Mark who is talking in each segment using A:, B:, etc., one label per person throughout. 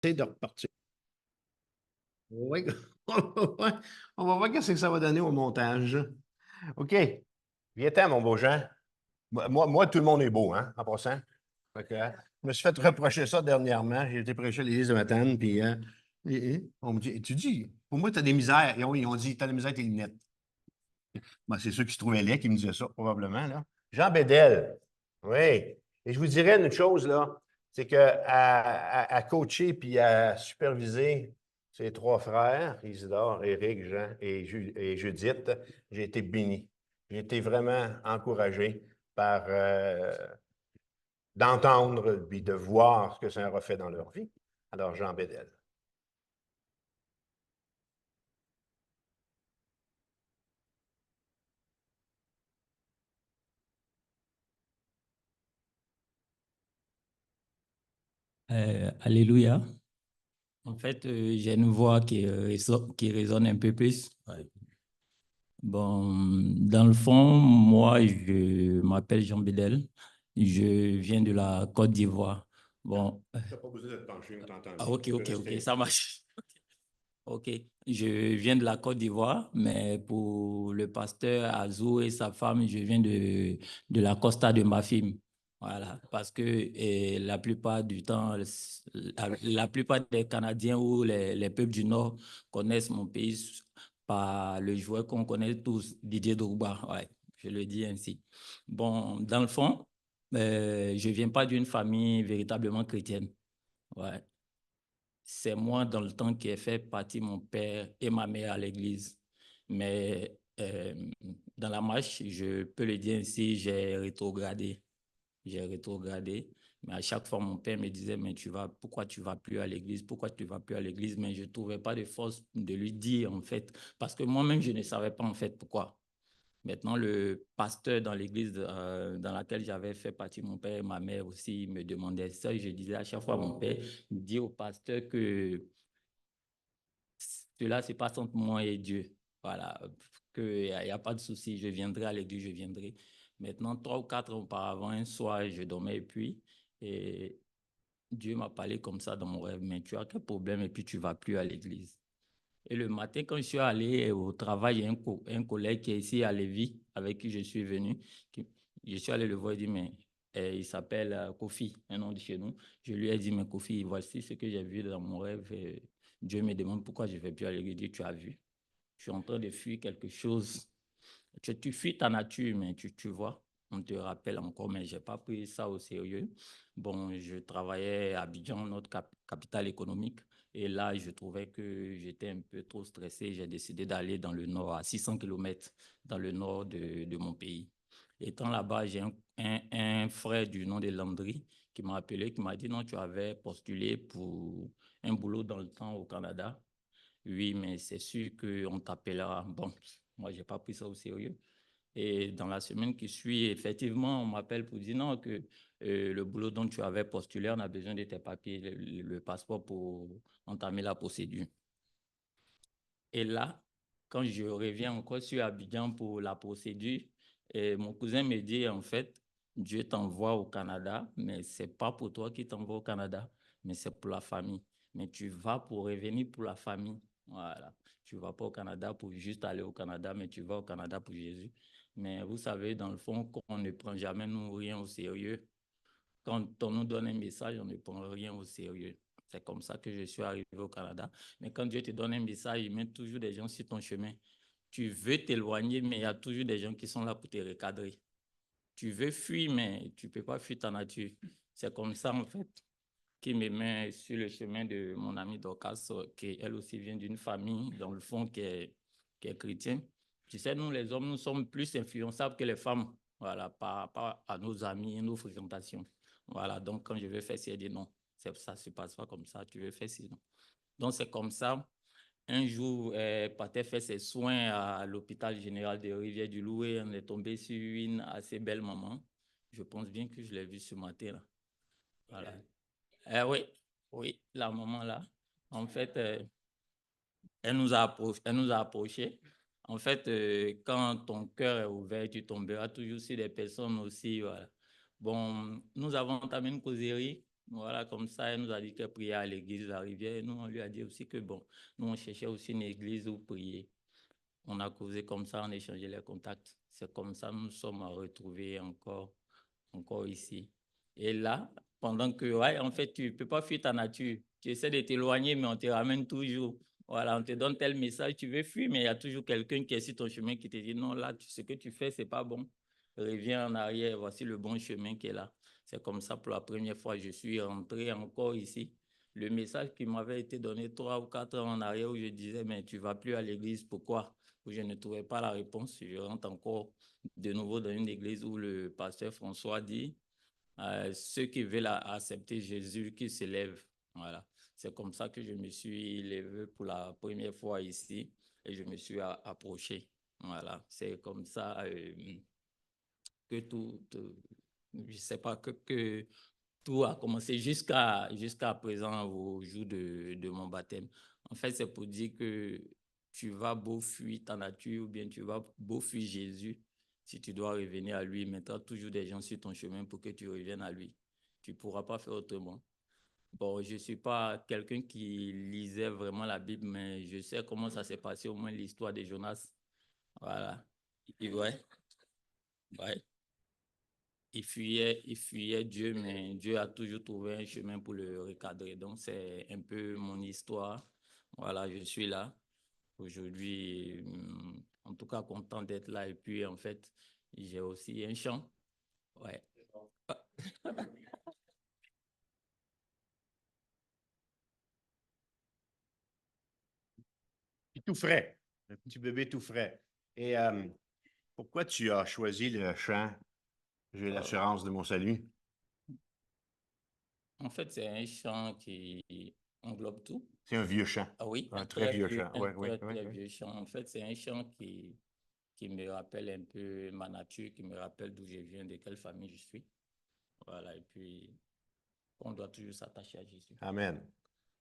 A: Essayer de repartir. Oui, on va voir qu'est-ce que ça va donner au montage. OK. Viens-t'en, mon beau Jean. Moi, tout le monde est beau, hein, en passant. Fait que, je me suis fait reprocher ça dernièrement. J'ai été prêcher à l'église de Matane, puis on me dit, tu dis, pour moi, tu as des misères. Ils ont dit, tu as des misères avec tes lunettes. Ben, c'est ceux qui se trouvaient laids qui me disaient ça, probablement, là. Jean Bédel. Oui. Et je vous dirais une chose, là, c'est à coacher puis à superviser ces trois frères, Isidore, Éric, Jean et Judith, j'ai été béni. J'ai été vraiment encouragé par d'entendre puis de voir ce que ça a fait dans leur vie. Alors, Jean Bédel.
B: Alléluia. En fait, j'ai une voix qui résonne un peu plus. Ouais. Bon, dans le fond, moi, je m'appelle Jean Bédel. Je viens de la Côte d'Ivoire. Bon,
A: Tu n'as pas besoin de te pencher, on t'entend
B: ah,
A: bien.
B: ok,
A: Tu peux
B: ok, ok,
A: rester.
B: ça marche. Ok, je viens de la Côte d'Ivoire, mais pour le pasteur Azou et sa femme, je viens de la Costa de Marfim. Voilà, parce que la plupart du temps, la plupart des Canadiens ou les peuples du Nord connaissent mon pays par le joueur qu'on connaît tous, Didier Drogba. Ouais, je le dis ainsi. Bon, dans le fond, je viens pas d'une famille véritablement chrétienne. Ouais. C'est moi, dans le temps, qui ai fait partie mon père et ma mère à l'église. Mais dans la marche, je peux le dire ainsi, j'ai rétrogradé. J'ai rétrogradé. Mais à chaque fois, mon père me disait, mais pourquoi tu vas plus à l'église? Pourquoi tu vas plus à l'église? Mais je ne trouvais pas de force de lui dire, en fait, parce que moi-même, je ne savais pas, en fait, pourquoi. Maintenant, le pasteur dans l'église dans laquelle j'avais fait partie, mon père et ma mère aussi me demandaient ça. Et je disais à chaque fois à mon père, dis au pasteur que cela se passe entre moi et Dieu. Voilà, qu'il n'y a pas de souci, je viendrai à l'église, je viendrai. Maintenant, 3 ou 4 ans auparavant, un soir, je dormais et puis et Dieu m'a parlé comme ça dans mon rêve, mais tu as quel problème et puis tu ne vas plus à l'église. Et le matin, quand je suis allé au travail, il y a un collègue qui est ici à Lévis, avec qui je suis venu. Je suis allé le voir et dit, mais il s'appelle Kofi, un nom de chez nous. Je lui ai dit, mais Kofi, voici ce que j'ai vu dans mon rêve. Et Dieu me demande pourquoi je ne vais plus aller. Il dit, tu as vu. Je suis en train de fuir quelque chose. Tu fuis ta nature, mais tu vois, on te rappelle encore, mais je n'ai pas pris ça au sérieux. Bon, je travaillais à Abidjan, notre capitale économique, et là, je trouvais que j'étais un peu trop stressé. J'ai décidé d'aller dans le nord, à 600 kilomètres dans le nord de mon pays. Étant là-bas, j'ai un frère du nom de Landry qui m'a appelé, qui m'a dit, non, tu avais postulé pour un boulot dans le temps au Canada. Oui, mais c'est sûr qu'on t'appellera. Bon, moi, je n'ai pas pris ça au sérieux. Et dans la semaine qui suit, effectivement, on m'appelle pour dire non, que le boulot dont tu avais postulé, on a besoin de tes papiers, le passeport pour entamer la procédure. Et là, quand je reviens encore sur Abidjan pour la procédure, mon cousin me dit, en fait, Dieu t'envoie au Canada, mais ce n'est pas pour toi qui t'envoie au Canada, mais c'est pour la famille. Mais tu vas pour revenir pour la famille. Voilà. Tu ne vas pas au Canada pour juste aller au Canada, mais tu vas au Canada pour Jésus. Mais vous savez, dans le fond, qu'on ne prend jamais nous rien au sérieux. Quand on nous donne un message, on ne prend rien au sérieux. C'est comme ça que je suis arrivé au Canada. Mais quand Dieu te donne un message, il met toujours des gens sur ton chemin. Tu veux t'éloigner, mais il y a toujours des gens qui sont là pour te recadrer. Tu veux fuir, mais tu ne peux pas fuir ta nature. C'est comme ça, en fait, qui me met sur le chemin de mon ami Dorcas, qui elle aussi vient d'une famille, dans le fond, qui est chrétienne. Tu sais, nous, les hommes, nous sommes plus influençables que les femmes, voilà, par rapport à nos amis et nos fréquentations. Voilà, donc quand je veux faire ci, elle dit non, ça ne se passe pas comme ça, tu veux faire ci, non. Donc c'est comme ça. Un jour, elle partait faire ses soins à l'hôpital général de Rivière-du-Loup et on est tombé sur une assez belle maman. Je pense bien que je l'ai vue ce matin là. Voilà. Oui, oui, la maman là. En fait, elle nous a approchés. En fait, quand ton cœur est ouvert, tu tomberas toujours sur des personnes aussi. Voilà. Bon, nous avons entamé une causerie. Voilà, comme ça, elle nous a dit qu'elle priait à l'église de la Rivière. Et nous, on lui a dit aussi que, bon, nous, on cherchait aussi une église où prier. On a causé comme ça, on a échangé les contacts. C'est comme ça nous sommes retrouvés encore ici. Et là, pendant que, ouais, en fait, tu ne peux pas fuir ta nature. Tu essaies de t'éloigner, mais on te ramène toujours. Voilà, on te donne tel message, tu veux fuir, mais il y a toujours quelqu'un qui est sur ton chemin qui te dit, non, là, ce que tu fais, c'est pas bon. Reviens en arrière, voici le bon chemin qui est là. C'est comme ça, pour la première fois, je suis rentré encore ici. Le message qui m'avait été donné 3 ou 4 ans en arrière où je disais, mais tu vas plus à l'église, pourquoi? Où je ne trouvais pas la réponse. Je rentre encore de nouveau dans une église où le pasteur François dit, ceux qui veulent accepter Jésus, qui s'élèvent. Voilà. C'est comme ça que je me suis levé pour la première fois ici et je me suis approché. Voilà. C'est comme ça que je sais pas, que tout a commencé jusqu'à présent au jour de mon baptême. En fait, c'est pour dire que tu vas beau fuir ta nature ou bien tu vas beau fuir Jésus. Si tu dois revenir à lui, il mettra toujours des gens sur ton chemin pour que tu reviennes à lui. Tu ne pourras pas faire autrement. Bon, je ne suis pas quelqu'un qui lisait vraiment la Bible, mais je sais comment ça s'est passé, au moins l'histoire de Jonas. Voilà. Et ouais, ouais. Il fuyait Dieu, mais Dieu a toujours trouvé un chemin pour le recadrer. Donc, c'est un peu mon histoire. Voilà, je suis là aujourd'hui. En tout cas, content d'être là. Et puis, en fait, j'ai aussi un chant. Ouais.
A: Puis tout frais. Un petit bébé tout frais. Et pourquoi tu as choisi le chant J'ai l'assurance de mon salut?
B: En fait, c'est un chant qui englobe tout.
A: C'est un vieux chant.
B: Ah oui,
A: Un très vieux chant.
B: un
A: Oui, oui,
B: très,
A: oui,
B: très
A: oui.
B: vieux chant. En fait, c'est un chant qui me rappelle un peu ma nature, qui me rappelle d'où je viens, de quelle famille je suis. Voilà, et puis on doit toujours s'attacher à Jésus.
A: Amen.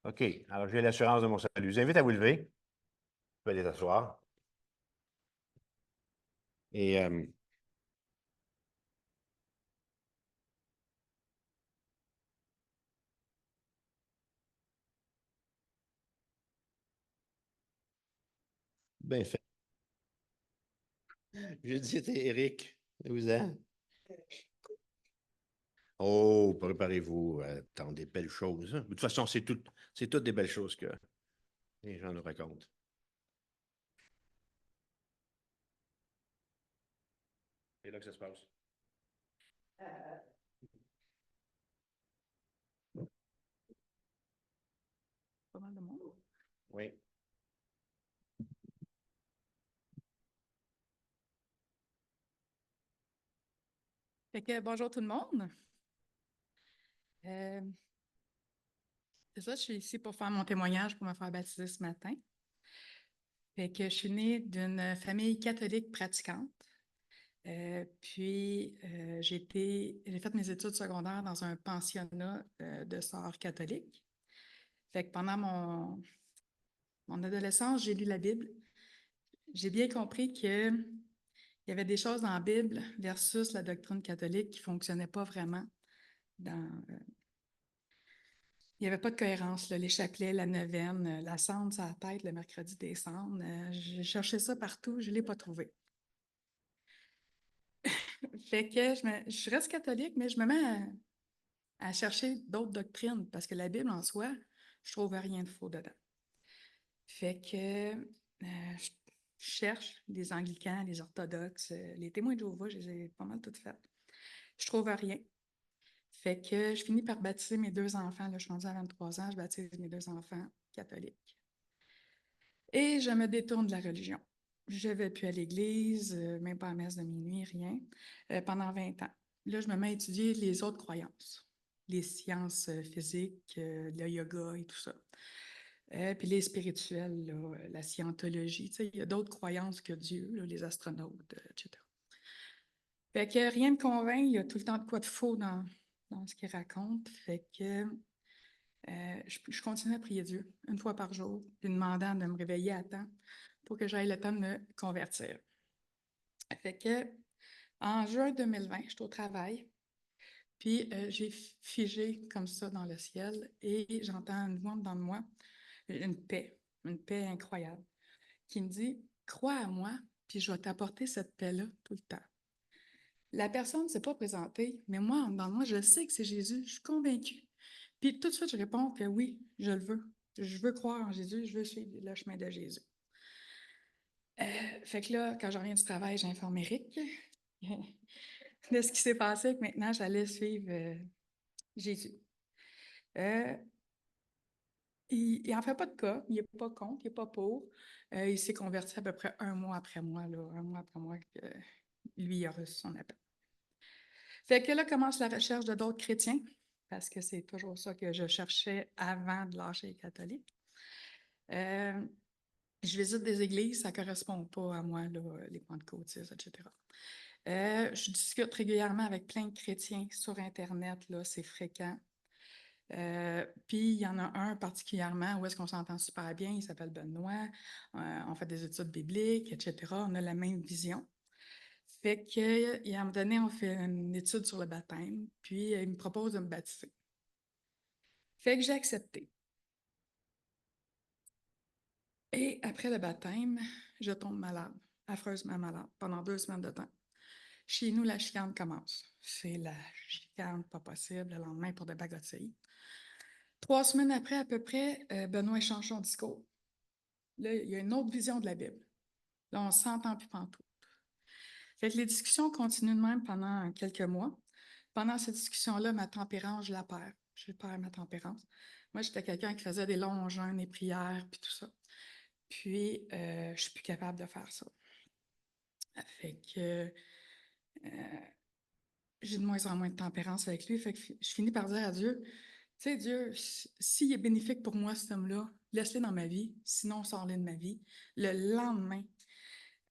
A: OK. Alors, j'ai l'assurance de mon salut. Je vous invite à vous lever. Vous pouvez aller s'asseoir. Et bien fait. Je dis, c'était Eric. Vous êtes? Oh, préparez-vous. Tant des belles choses, hein. De toute façon, c'est toutes des belles choses que les gens nous racontent. C'est là que ça se passe.
C: Pas mal de monde.
A: Oui.
C: Fait que, bonjour tout le monde. Euh, c'est ça, je suis ici pour faire mon témoignage pour me faire baptiser ce matin. Fait que je suis née d'une famille catholique pratiquante. Puis, j'ai fait mes études secondaires dans un pensionnat de sœurs catholiques. Fait que pendant mon adolescence, j'ai lu la Bible. J'ai bien compris qu'il y avait des choses dans la Bible versus la doctrine catholique qui ne fonctionnaient pas vraiment dans, il n'y avait pas de cohérence, là, les chapelets, la neuvaine, la cendre sur la tête, le mercredi des cendres. J'ai cherché ça partout, je ne l'ai pas trouvé. Fait que je reste catholique, mais je me mets à chercher d'autres doctrines parce que la Bible en soi, je trouve rien de faux dedans. Fait que je cherche les anglicans, les orthodoxes, les témoins de Jéhovah, je les ai pas mal toutes faites. Je trouve rien. Fait que je finis par baptiser mes 2 enfants. Là, je suis rendue à 23 ans, je baptise mes 2 enfants catholiques. Et je me détourne de la religion. Je ne vais plus à l'église, même pas à la messe de minuit, rien, pendant 20 ans. Là, je me mets à étudier les autres croyances, les sciences physiques, le yoga et tout ça. Puis les spirituels, là, la scientologie, tu sais, il y a d'autres croyances que Dieu, là, les astronautes, etc. Fait que rien ne convainc, il y a tout le temps de quoi de faux dans ce qu'il raconte. Fait que je continue à prier Dieu 1 fois par jour, lui demandant de me réveiller à temps pour que j'aille le temps de me convertir. Fait que en juin 2020, je suis au travail, Puis j'ai figé comme ça dans le ciel et j'entends une voix dans moi, une paix incroyable, qui me dit, crois à moi, puis je vais t'apporter cette paix-là tout le temps. La personne ne s'est pas présentée, mais moi, dans moi, je sais que c'est Jésus, je suis convaincue. Puis tout de suite, je réponds que oui, je le veux. Je veux croire en Jésus, je veux suivre le chemin de Jésus. Fait que là, quand je reviens du travail, j'informe Eric de ce qui s'est passé, que maintenant, j'allais suivre Jésus. Il n'en fait pas de cas, il n'est pas contre, il n'est pas pour. Il s'est converti à peu près un mois après moi, que lui a reçu son appel. Fait que là commence la recherche de d'autres chrétiens, parce que c'est toujours ça que je cherchais avant de lâcher les catholiques. Je visite des églises, ça ne correspond pas à moi, là, les pentecôtistes, etc. Je discute régulièrement avec plein de chrétiens sur Internet, là, c'est fréquent. Puis il y en a un particulièrement où est-ce qu'on s'entend super bien, il s'appelle Benoît, on fait des études bibliques, etc. On a la même vision. Fait qu'à un moment donné, on fait une étude sur le baptême, puis il me propose de me baptiser. Fait que j'ai accepté. Et après le baptême, je tombe malade, affreusement malade, pendant 2 semaines de temps. Chez nous, la chicane commence. C'est la chicane pas possible, le lendemain pour des bagotilles. 3 semaines après, à peu près, Benoît change son discours. Là, il y a une autre vision de la Bible. Là, on s'entend plus pantoute. Fait que les discussions continuent de même pendant quelques mois. Pendant ces discussions-là, ma tempérance, je la perds. Je perds ma tempérance. Moi, j'étais quelqu'un qui faisait des longs jeûnes et prières, puis tout ça. Puis, je suis plus capable de faire ça. Fait que j'ai de moins en moins de tempérance avec lui. Fait que je finis par dire à Dieu, tu sais, Dieu, s'il est bénéfique pour moi, cet homme-là, laisse-le dans ma vie, sinon sors-le de ma vie. Le lendemain,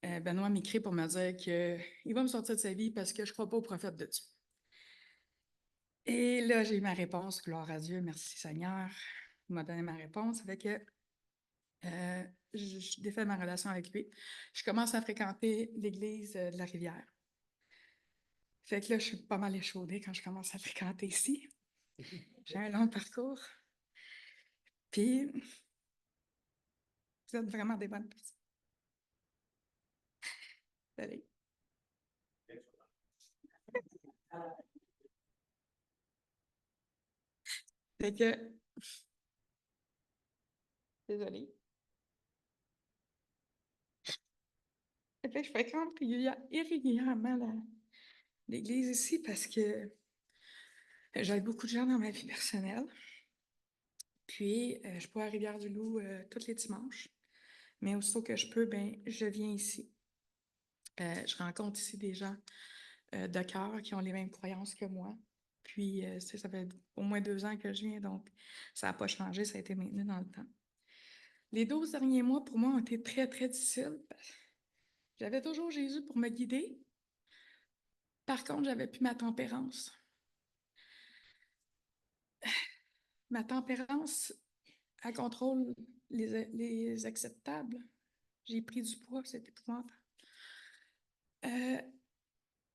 C: Benoît m'écrit pour me dire qu'il va me sortir de sa vie parce que je ne crois pas au prophète de Dieu. Et là, j'ai eu ma réponse, gloire à Dieu, merci Seigneur. Il m'a donné ma réponse. Fait que je défais ma relation avec lui. Je commence à fréquenter l'église de la Rivière. Fait que là, je suis pas mal échaudée quand je commence à fréquenter ici. J'ai un long parcours. Puis, vous êtes vraiment des bonnes personnes. Allez. Fait que, désolée. Fait que je fréquente irrégulièrement l'église ici parce que j'aide beaucoup de gens dans ma vie personnelle. Puis, je peux à Rivière-du-Loup tous les dimanches. Mais aussitôt que je peux, ben, je viens ici. Je rencontre ici des gens de cœur qui ont les mêmes croyances que moi. Puis, ça fait au moins 2 ans que je viens, donc ça n'a pas changé, ça a été maintenu dans le temps. Les 12 derniers mois, pour moi, ont été très, très difficiles. J'avais toujours Jésus pour me guider. Par contre, j'avais plus ma tempérance. Ma tempérance, elle contrôle les acceptables. J'ai pris du poids, c'est épouvantable.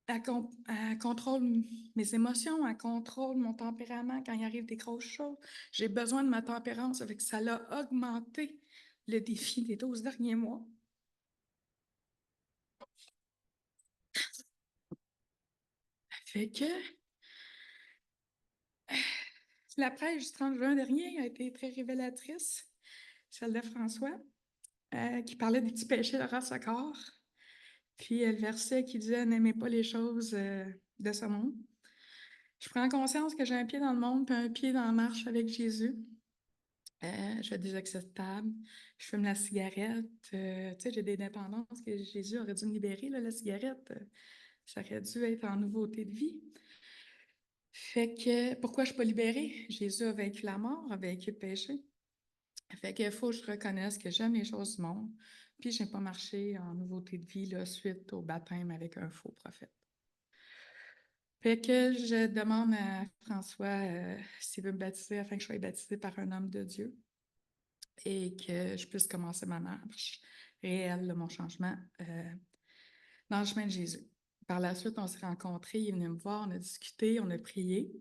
C: Elle contrôle mes émotions, elle contrôle mon tempérament quand il arrive des grosses choses. J'ai besoin de ma tempérance, avec ça l'a augmenté le défi des 12 derniers mois. Fait que la prêche du 30 juin dernier a été très révélatrice, celle de François, qui parlait des petits péchés de race à corps. Puis le verset qui disait « N'aimez pas les choses de ce monde ». Je prends conscience que j'ai un pied dans le monde puis un pied dans la marche avec Jésus. Je fais des acceptables, je fume la cigarette. Tu sais, j'ai des dépendances que Jésus aurait dû me libérer, là, la cigarette. Ça aurait dû être en nouveauté de vie. Fait que, pourquoi je ne suis pas libérée? Jésus a vaincu la mort, a vaincu le péché. Fait qu'il faut que je reconnaisse que j'aime les choses du monde, puis je n'ai pas marché en nouveauté de vie là, suite au baptême avec un faux prophète. Fait que je demande à François s'il veut me baptiser afin que je sois baptisée par un homme de Dieu et que je puisse commencer ma marche réelle, mon changement dans le chemin de Jésus. Par la suite, on s'est rencontrés, il est venu me voir, on a discuté, on a prié.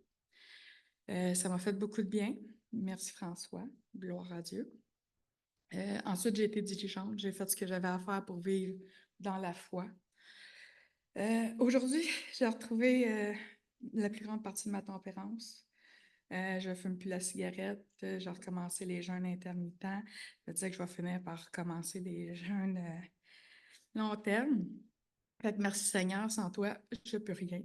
C: Ça m'a fait beaucoup de bien. Merci François, gloire à Dieu. Ensuite, j'ai été diligeante, j'ai fait ce que j'avais à faire pour vivre dans la foi. Aujourd'hui, j'ai retrouvé la plus grande partie de ma tempérance. Je ne fume plus la cigarette, j'ai recommencé les jeûnes intermittents. Je disais que je vais finir par recommencer des jeûnes long terme. Fait que merci Seigneur, sans toi, je ne peux rien.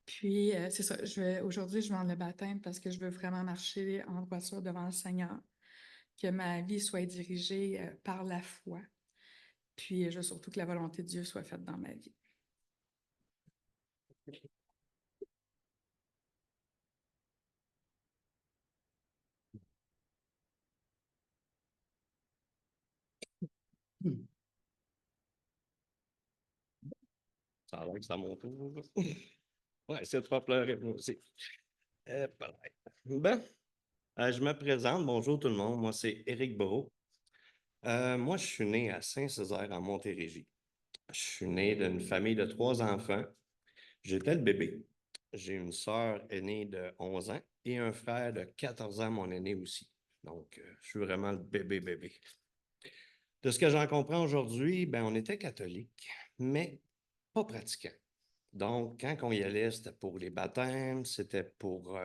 C: Puis, c'est ça, aujourd'hui, je vais en le baptême parce que je veux vraiment marcher en droiture devant le Seigneur, que ma vie soit dirigée par la foi. Puis, je veux surtout que la volonté de Dieu soit faite dans ma vie.
D: Ça a l'air que c'est à mon tour. Ouais, c'est de pas pleurer, moi aussi. Pareil. Ben, je me présente. Bonjour tout le monde. Moi, c'est Éric Brault. Moi, je suis né à Saint-Césaire, en Montérégie. Je suis né d'une famille de 3 enfants. J'étais le bébé. J'ai une sœur aînée de 11 ans et un frère de 14 ans, mon aîné aussi. Donc, je suis vraiment le bébé. De ce que j'en comprends aujourd'hui, ben, on était catholique, mais pas pratiquant. Donc, quand on y allait, c'était pour les baptêmes, c'était pour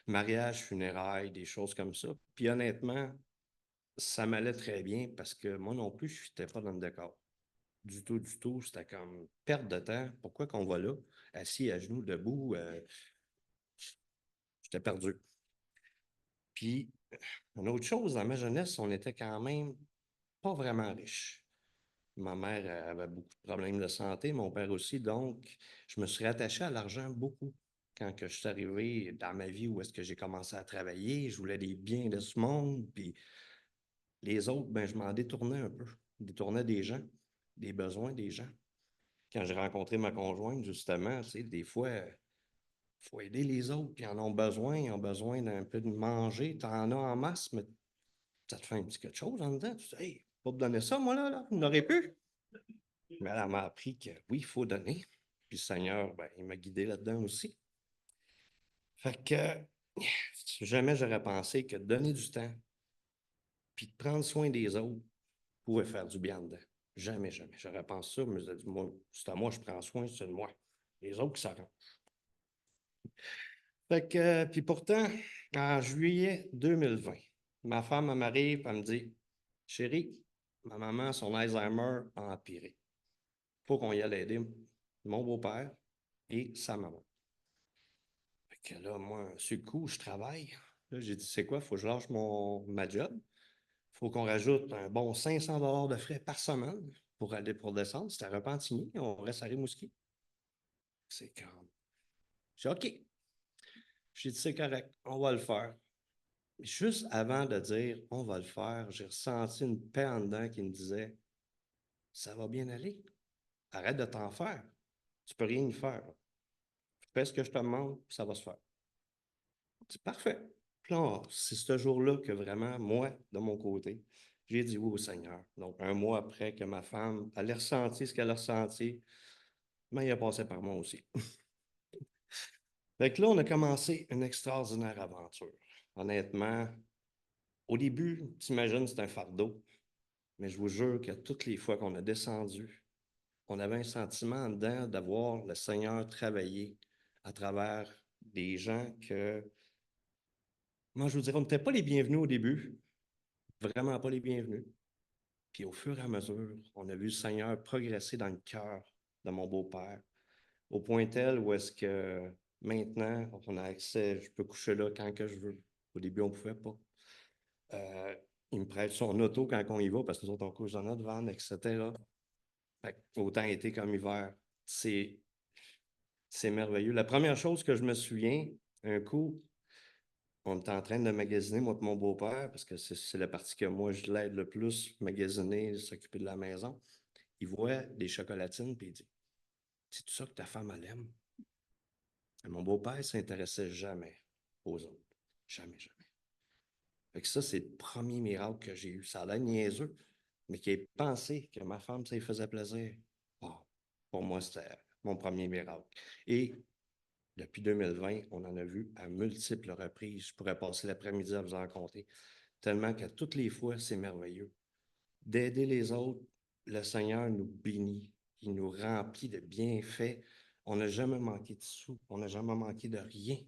D: mariage, funérailles, des choses comme ça. Puis honnêtement, ça m'allait très bien parce que moi non plus, je n'étais pas dans le décor. Du tout, du tout. C'était comme perte de temps. Pourquoi qu'on va là, assis à genoux, debout? J'étais perdu. Puis, une autre chose, dans ma jeunesse, on était quand même pas vraiment riche. Ma mère avait beaucoup de problèmes de santé, mon père aussi, donc je me suis rattaché à l'argent beaucoup. Quand que je suis arrivé dans ma vie où est-ce que j'ai commencé à travailler, je voulais des biens de ce monde, puis les autres, ben, je m'en détournais un peu. Je détournais des gens, des besoins des gens. Quand j'ai rencontré ma conjointe, justement, tu sais, des fois, il faut aider les autres, puis ils en ont besoin, ils ont besoin d'un peu de manger, tu en as en masse, mais ça te fait un petit quelque chose en dedans. Tu dis, hey, pas te donner ça, moi, là, on aurait pu. Mais elle m'a appris que oui, il faut donner. Puis le Seigneur, ben, il m'a guidé là-dedans aussi. Fait que jamais j'aurais pensé que donner du temps, puis de prendre soin des autres, pouvait faire du bien dedans. Jamais, jamais. J'aurais pensé ça, mais je me dit, moi, c'est à moi, je prends soin, c'est de moi. Les autres qui s'arrangent. Fait que, puis pourtant, en juillet 2020, ma femme m'arrive, elle me dit, chérie, ma maman, son Alzheimer a empiré. Faut qu'on y aille aider mon beau-père et sa maman. Fait que là, moi, sur le coup, je travaille. Là, j'ai dit, c'est quoi? Il faut que je lâche ma job. Il faut qu'on rajoute un bon 500 $ de frais par semaine pour aller pour descendre. C'était à Repentigny, on reste à Rimouski. C'est comme. J'ai dit, OK. J'ai dit, c'est correct, on va le faire. Juste avant de dire, on va le faire, j'ai ressenti une paix en dedans qui me disait, ça va bien aller. Arrête de t'en faire. Tu peux rien y faire. Fais ce que je te demande, puis ça va se faire. C'est parfait. Puis là, c'est ce jour-là que vraiment, moi, de mon côté, j'ai dit oui au Seigneur. Donc, un mois après que ma femme, elle a ressenti ce qu'elle a ressenti, mais il a passé par moi aussi. Fait que là, on a commencé une extraordinaire aventure. Honnêtement, au début, t'imagines, c'est un fardeau, mais je vous jure que toutes les fois qu'on a descendu, on avait un sentiment en dedans d'avoir le Seigneur travailler à travers des gens que, moi, je vous dirais, on n'était pas les bienvenus au début, vraiment pas les bienvenus. Puis au fur et à mesure, on a vu le Seigneur progresser dans le cœur de mon beau-père, au point tel où est-ce que maintenant, on a accès, je peux coucher là quand que je veux. Au début, on ne pouvait pas. Il me prête son auto quand on y va, parce que nous autres, on couche dans notre van, etc. Fait que autant été comme hiver. C'est merveilleux. La première chose que je me souviens, un coup, on était en train de magasiner, moi et mon beau-père, parce que c'est la partie que moi, je l'aide le plus, magasiner, s'occuper de la maison. Il voit des chocolatines, puis il dit, c'est tout ça que ta femme, elle aime? Et mon beau-père ne s'intéressait jamais aux autres. Jamais, jamais. Fait que ça, c'est le premier miracle que j'ai eu. Ça a l'air niaiseux, mais qui ait pensé que ma femme, ça lui faisait plaisir. Wow. pour moi, c'était mon premier miracle. Et depuis 2020, on en a vu à multiples reprises. Je pourrais passer l'après-midi à vous en compter. Tellement qu'à toutes les fois, c'est merveilleux. D'aider les autres, le Seigneur nous bénit. Il nous remplit de bienfaits. On n'a jamais manqué de sous. On n'a jamais manqué de rien.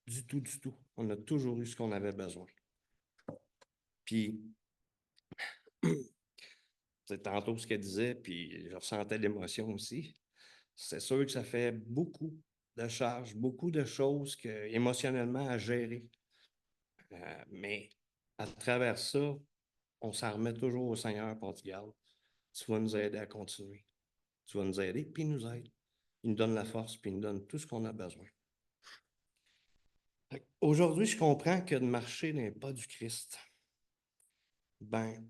D: Du tout, du tout. On a toujours eu ce qu'on avait besoin. Puis, c'est tantôt ce qu'elle disait, puis je ressentais l'émotion aussi. C'est sûr que ça fait beaucoup de charges, beaucoup de choses émotionnellement à gérer. Mais à travers ça, on s'en remet toujours au Seigneur pour dire, garde, tu vas nous aider à continuer. Tu vas nous aider, puis il nous aide. Il nous donne la force, puis il nous donne tout ce qu'on a besoin. Aujourd'hui, je comprends que de marcher n'est pas du Christ. Ben,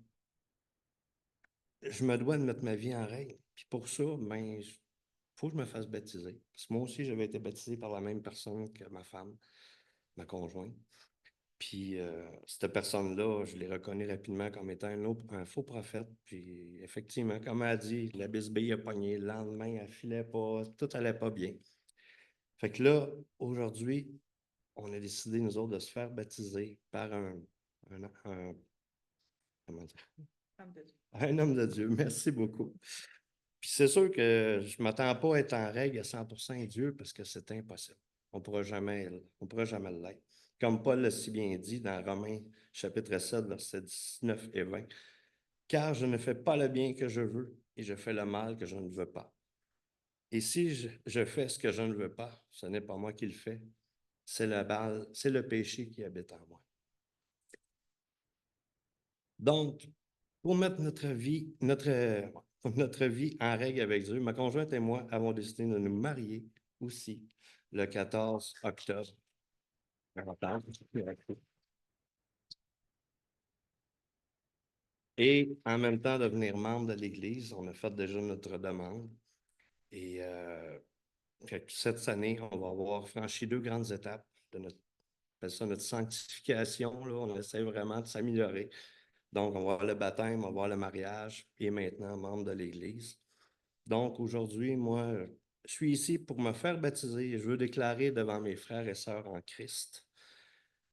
D: je me dois de mettre ma vie en règle. Puis pour ça, ben, il faut que je me fasse baptiser. Parce que moi aussi, j'avais été baptisé par la même personne que ma femme, ma conjointe. Puis cette personne-là, je l'ai reconnue rapidement comme étant un faux prophète. Puis effectivement, comme elle a dit, la bisbille a pogné. Le lendemain, elle ne filait pas, tout allait pas bien. Fait que là, aujourd'hui, on a décidé, nous autres, de se faire baptiser par comment dire? Un homme de Dieu. Merci beaucoup. Puis c'est sûr que je ne m'attends pas à être en règle à 100% avec Dieu parce que c'est impossible. On ne pourra jamais l'être. Comme Paul l'a si bien dit dans Romains chapitre 7, versets 19 et 20. Car je ne fais pas le bien que je veux et je fais le mal que je ne veux pas. Et si je fais ce que je ne veux pas, ce n'est pas moi qui le fais, c'est le péché qui habite en moi. Donc, pour mettre notre vie en règle avec Dieu, ma conjointe et moi avons décidé de nous marier aussi le 14 octobre. Et en même temps devenir membre de l'Église, on a fait déjà notre demande. Et cette année, on va avoir franchi 2 grandes étapes de notre sanctification. Là, on essaie vraiment de s'améliorer. Donc, on va voir le baptême, on va voir le mariage et maintenant membre de l'Église. Donc, aujourd'hui, moi, je suis ici pour me faire baptiser et je veux déclarer devant mes frères et sœurs en Christ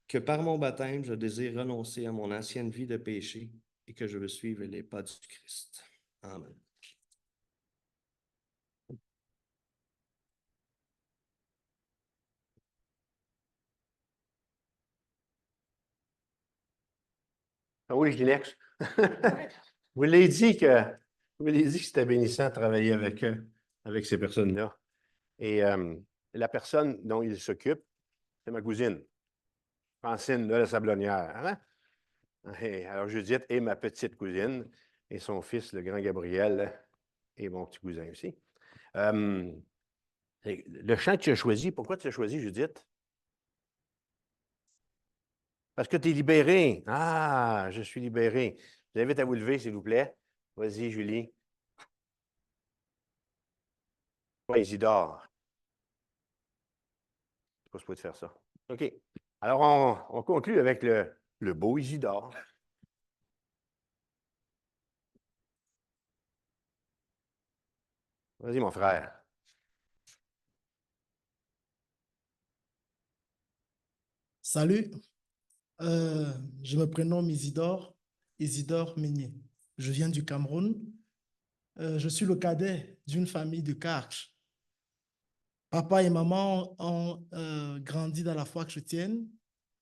D: que par mon baptême, je désire renoncer à mon ancienne vie de péché et que je veux suivre les pas du Christ. Amen.
A: Ah oui, Kleenex. Vous l'avez dit que c'était bénissant de travailler avec ces personnes-là. Et la personne dont il s'occupe, c'est ma cousine, Francine, là, la Sablonnière. Hein? Et alors, Judith est ma petite cousine et son fils, le grand Gabriel, est mon petit cousin aussi. Le chant que tu as choisi, pourquoi tu as choisi, Judith? Parce que tu es libéré. Ah, je suis libéré. Je vous invite à vous lever, s'il vous plaît. Vas-y, Julie. Ouais, Isidore. Je ne sais pas si je peux te faire ça. OK. Alors, on conclut avec le beau Isidore. Vas-y, mon frère.
E: Salut, je me prénomme Isidore Meignet. Je viens du Cameroun. Je suis le cadet d'une famille de Karch. Papa et maman ont grandi dans la foi chrétienne.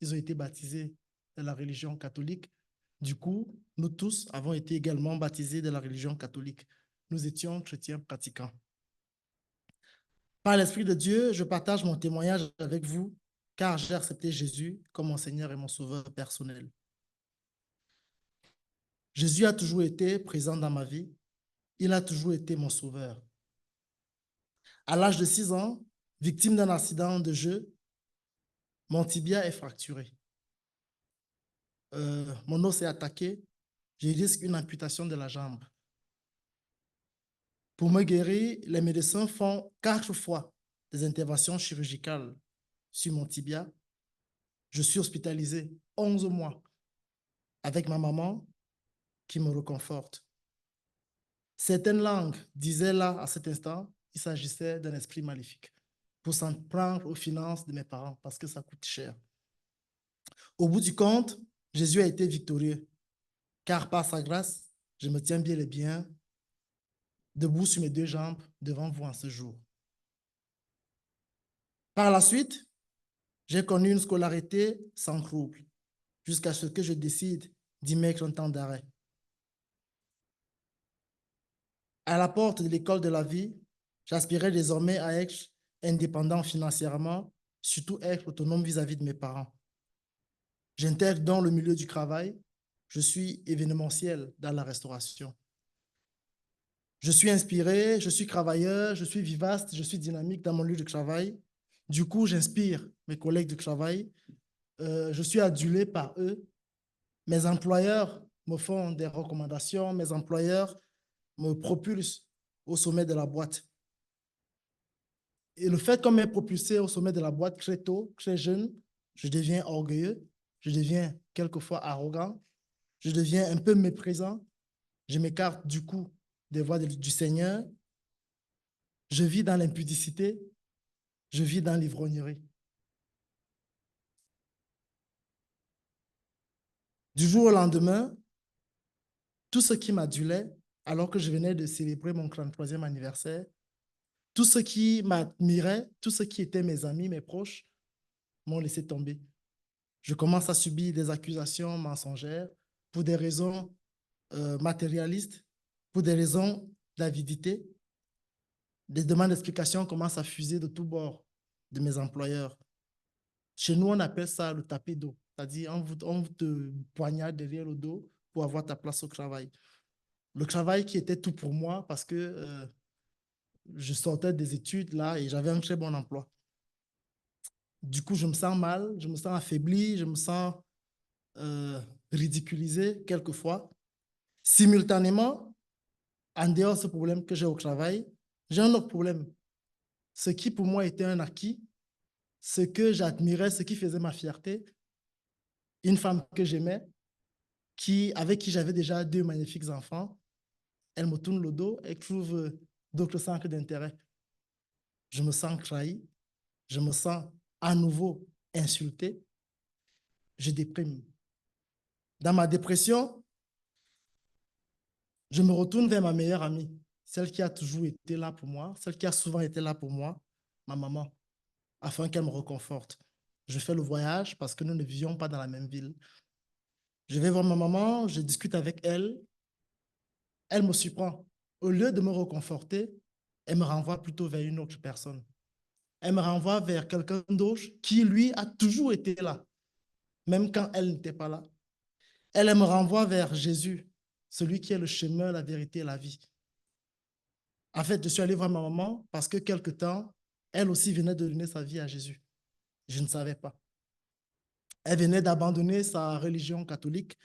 E: Ils ont été baptisés de la religion catholique. Du coup, nous tous avons été également baptisés de la religion catholique. Nous étions chrétiens pratiquants. Par l'Esprit de Dieu, je partage mon témoignage avec vous, car j'ai accepté Jésus comme mon Seigneur et mon Sauveur personnel. Jésus a toujours été présent dans ma vie. Il a toujours été mon sauveur. À l'âge de 6 ans, victime d'un accident de jeu, mon tibia est fracturé. Mon os est attaqué. Je risque une amputation de la jambe. Pour me guérir, les médecins font 4 fois des interventions chirurgicales sur mon tibia. Je suis hospitalisé 11 mois avec ma maman qui me réconforte. Certaines langues disaient là, à cet instant, il s'agissait d'un esprit maléfique pour s'en prendre aux finances de mes parents parce que ça coûte cher. Au bout du compte, Jésus a été victorieux, car par sa grâce, je me tiens bien et bien debout sur mes deux jambes devant vous en ce jour. Par la suite, j'ai connu une scolarité sans trouble, jusqu'à ce que je décide d'y mettre un temps d'arrêt. À la porte de l'école de la vie, j'aspirais désormais à être indépendant financièrement, surtout être autonome vis-à-vis de mes parents. J'intègre dans le milieu du travail. Je suis événementiel dans la restauration. Je suis inspiré, je suis travailleur, je suis vivace, je suis dynamique dans mon lieu de travail. Du coup, j'inspire mes collègues de travail. Je suis adulé par eux. Mes employeurs me font des recommandations. Mes employeurs me propulsent au sommet de la boîte. Et le fait qu'on m'ait propulsé au sommet de la boîte très tôt, très jeune, je deviens orgueilleux, je deviens quelquefois arrogant, je deviens un peu méprisant, je m'écarte du coup des voies du Seigneur, je vis dans l'impudicité, je vis dans l'ivrognerie. Du jour au lendemain, tout ce qui m'adulait, alors que je venais de célébrer mon 33e anniversaire, tout ce qui m'admirait, tout ce qui étaient mes amis, mes proches, m'ont laissé tomber. Je commence à subir des accusations mensongères pour des raisons matérialistes, pour des raisons d'avidité. Des demandes d'explication commencent à fuser de tous bords de mes employeurs. Chez nous, on appelle ça le tapis d'eau, c'est-à-dire on te poignarde derrière le dos pour avoir ta place au travail. Le travail qui était tout pour moi parce que je sortais des études là et j'avais un très bon emploi. Du coup, je me sens mal, je me sens affaibli, je me sens ridiculisé quelquefois. Simultanément, en dehors de ce problème que j'ai au travail, j'ai un autre problème. Ce qui pour moi était un acquis, ce que j'admirais, ce qui faisait ma fierté, une femme que j'aimais, avec qui j'avais déjà 2 magnifiques enfants, elle me tourne le dos et trouve d'autres centres d'intérêt. Je me sens trahi, je me sens à nouveau insulté, je déprime. Dans ma dépression, je me retourne vers ma meilleure amie, celle qui a toujours été là pour moi, celle qui a souvent été là pour moi, ma maman, afin qu'elle me réconforte. Je fais le voyage parce que nous ne vivions pas dans la même ville. Je vais voir ma maman, je discute avec elle, elle me surprend. Au lieu de me réconforter, elle me renvoie plutôt vers une autre personne. Elle me renvoie vers quelqu'un d'autre qui, lui, a toujours été là, même quand elle n'était pas là. Elle me renvoie vers Jésus, celui qui est le chemin, la vérité et la vie. En fait, je suis allé voir ma maman parce que quelque temps, elle aussi venait de donner sa vie à Jésus. Je ne savais pas. Elle venait d'abandonner sa religion catholique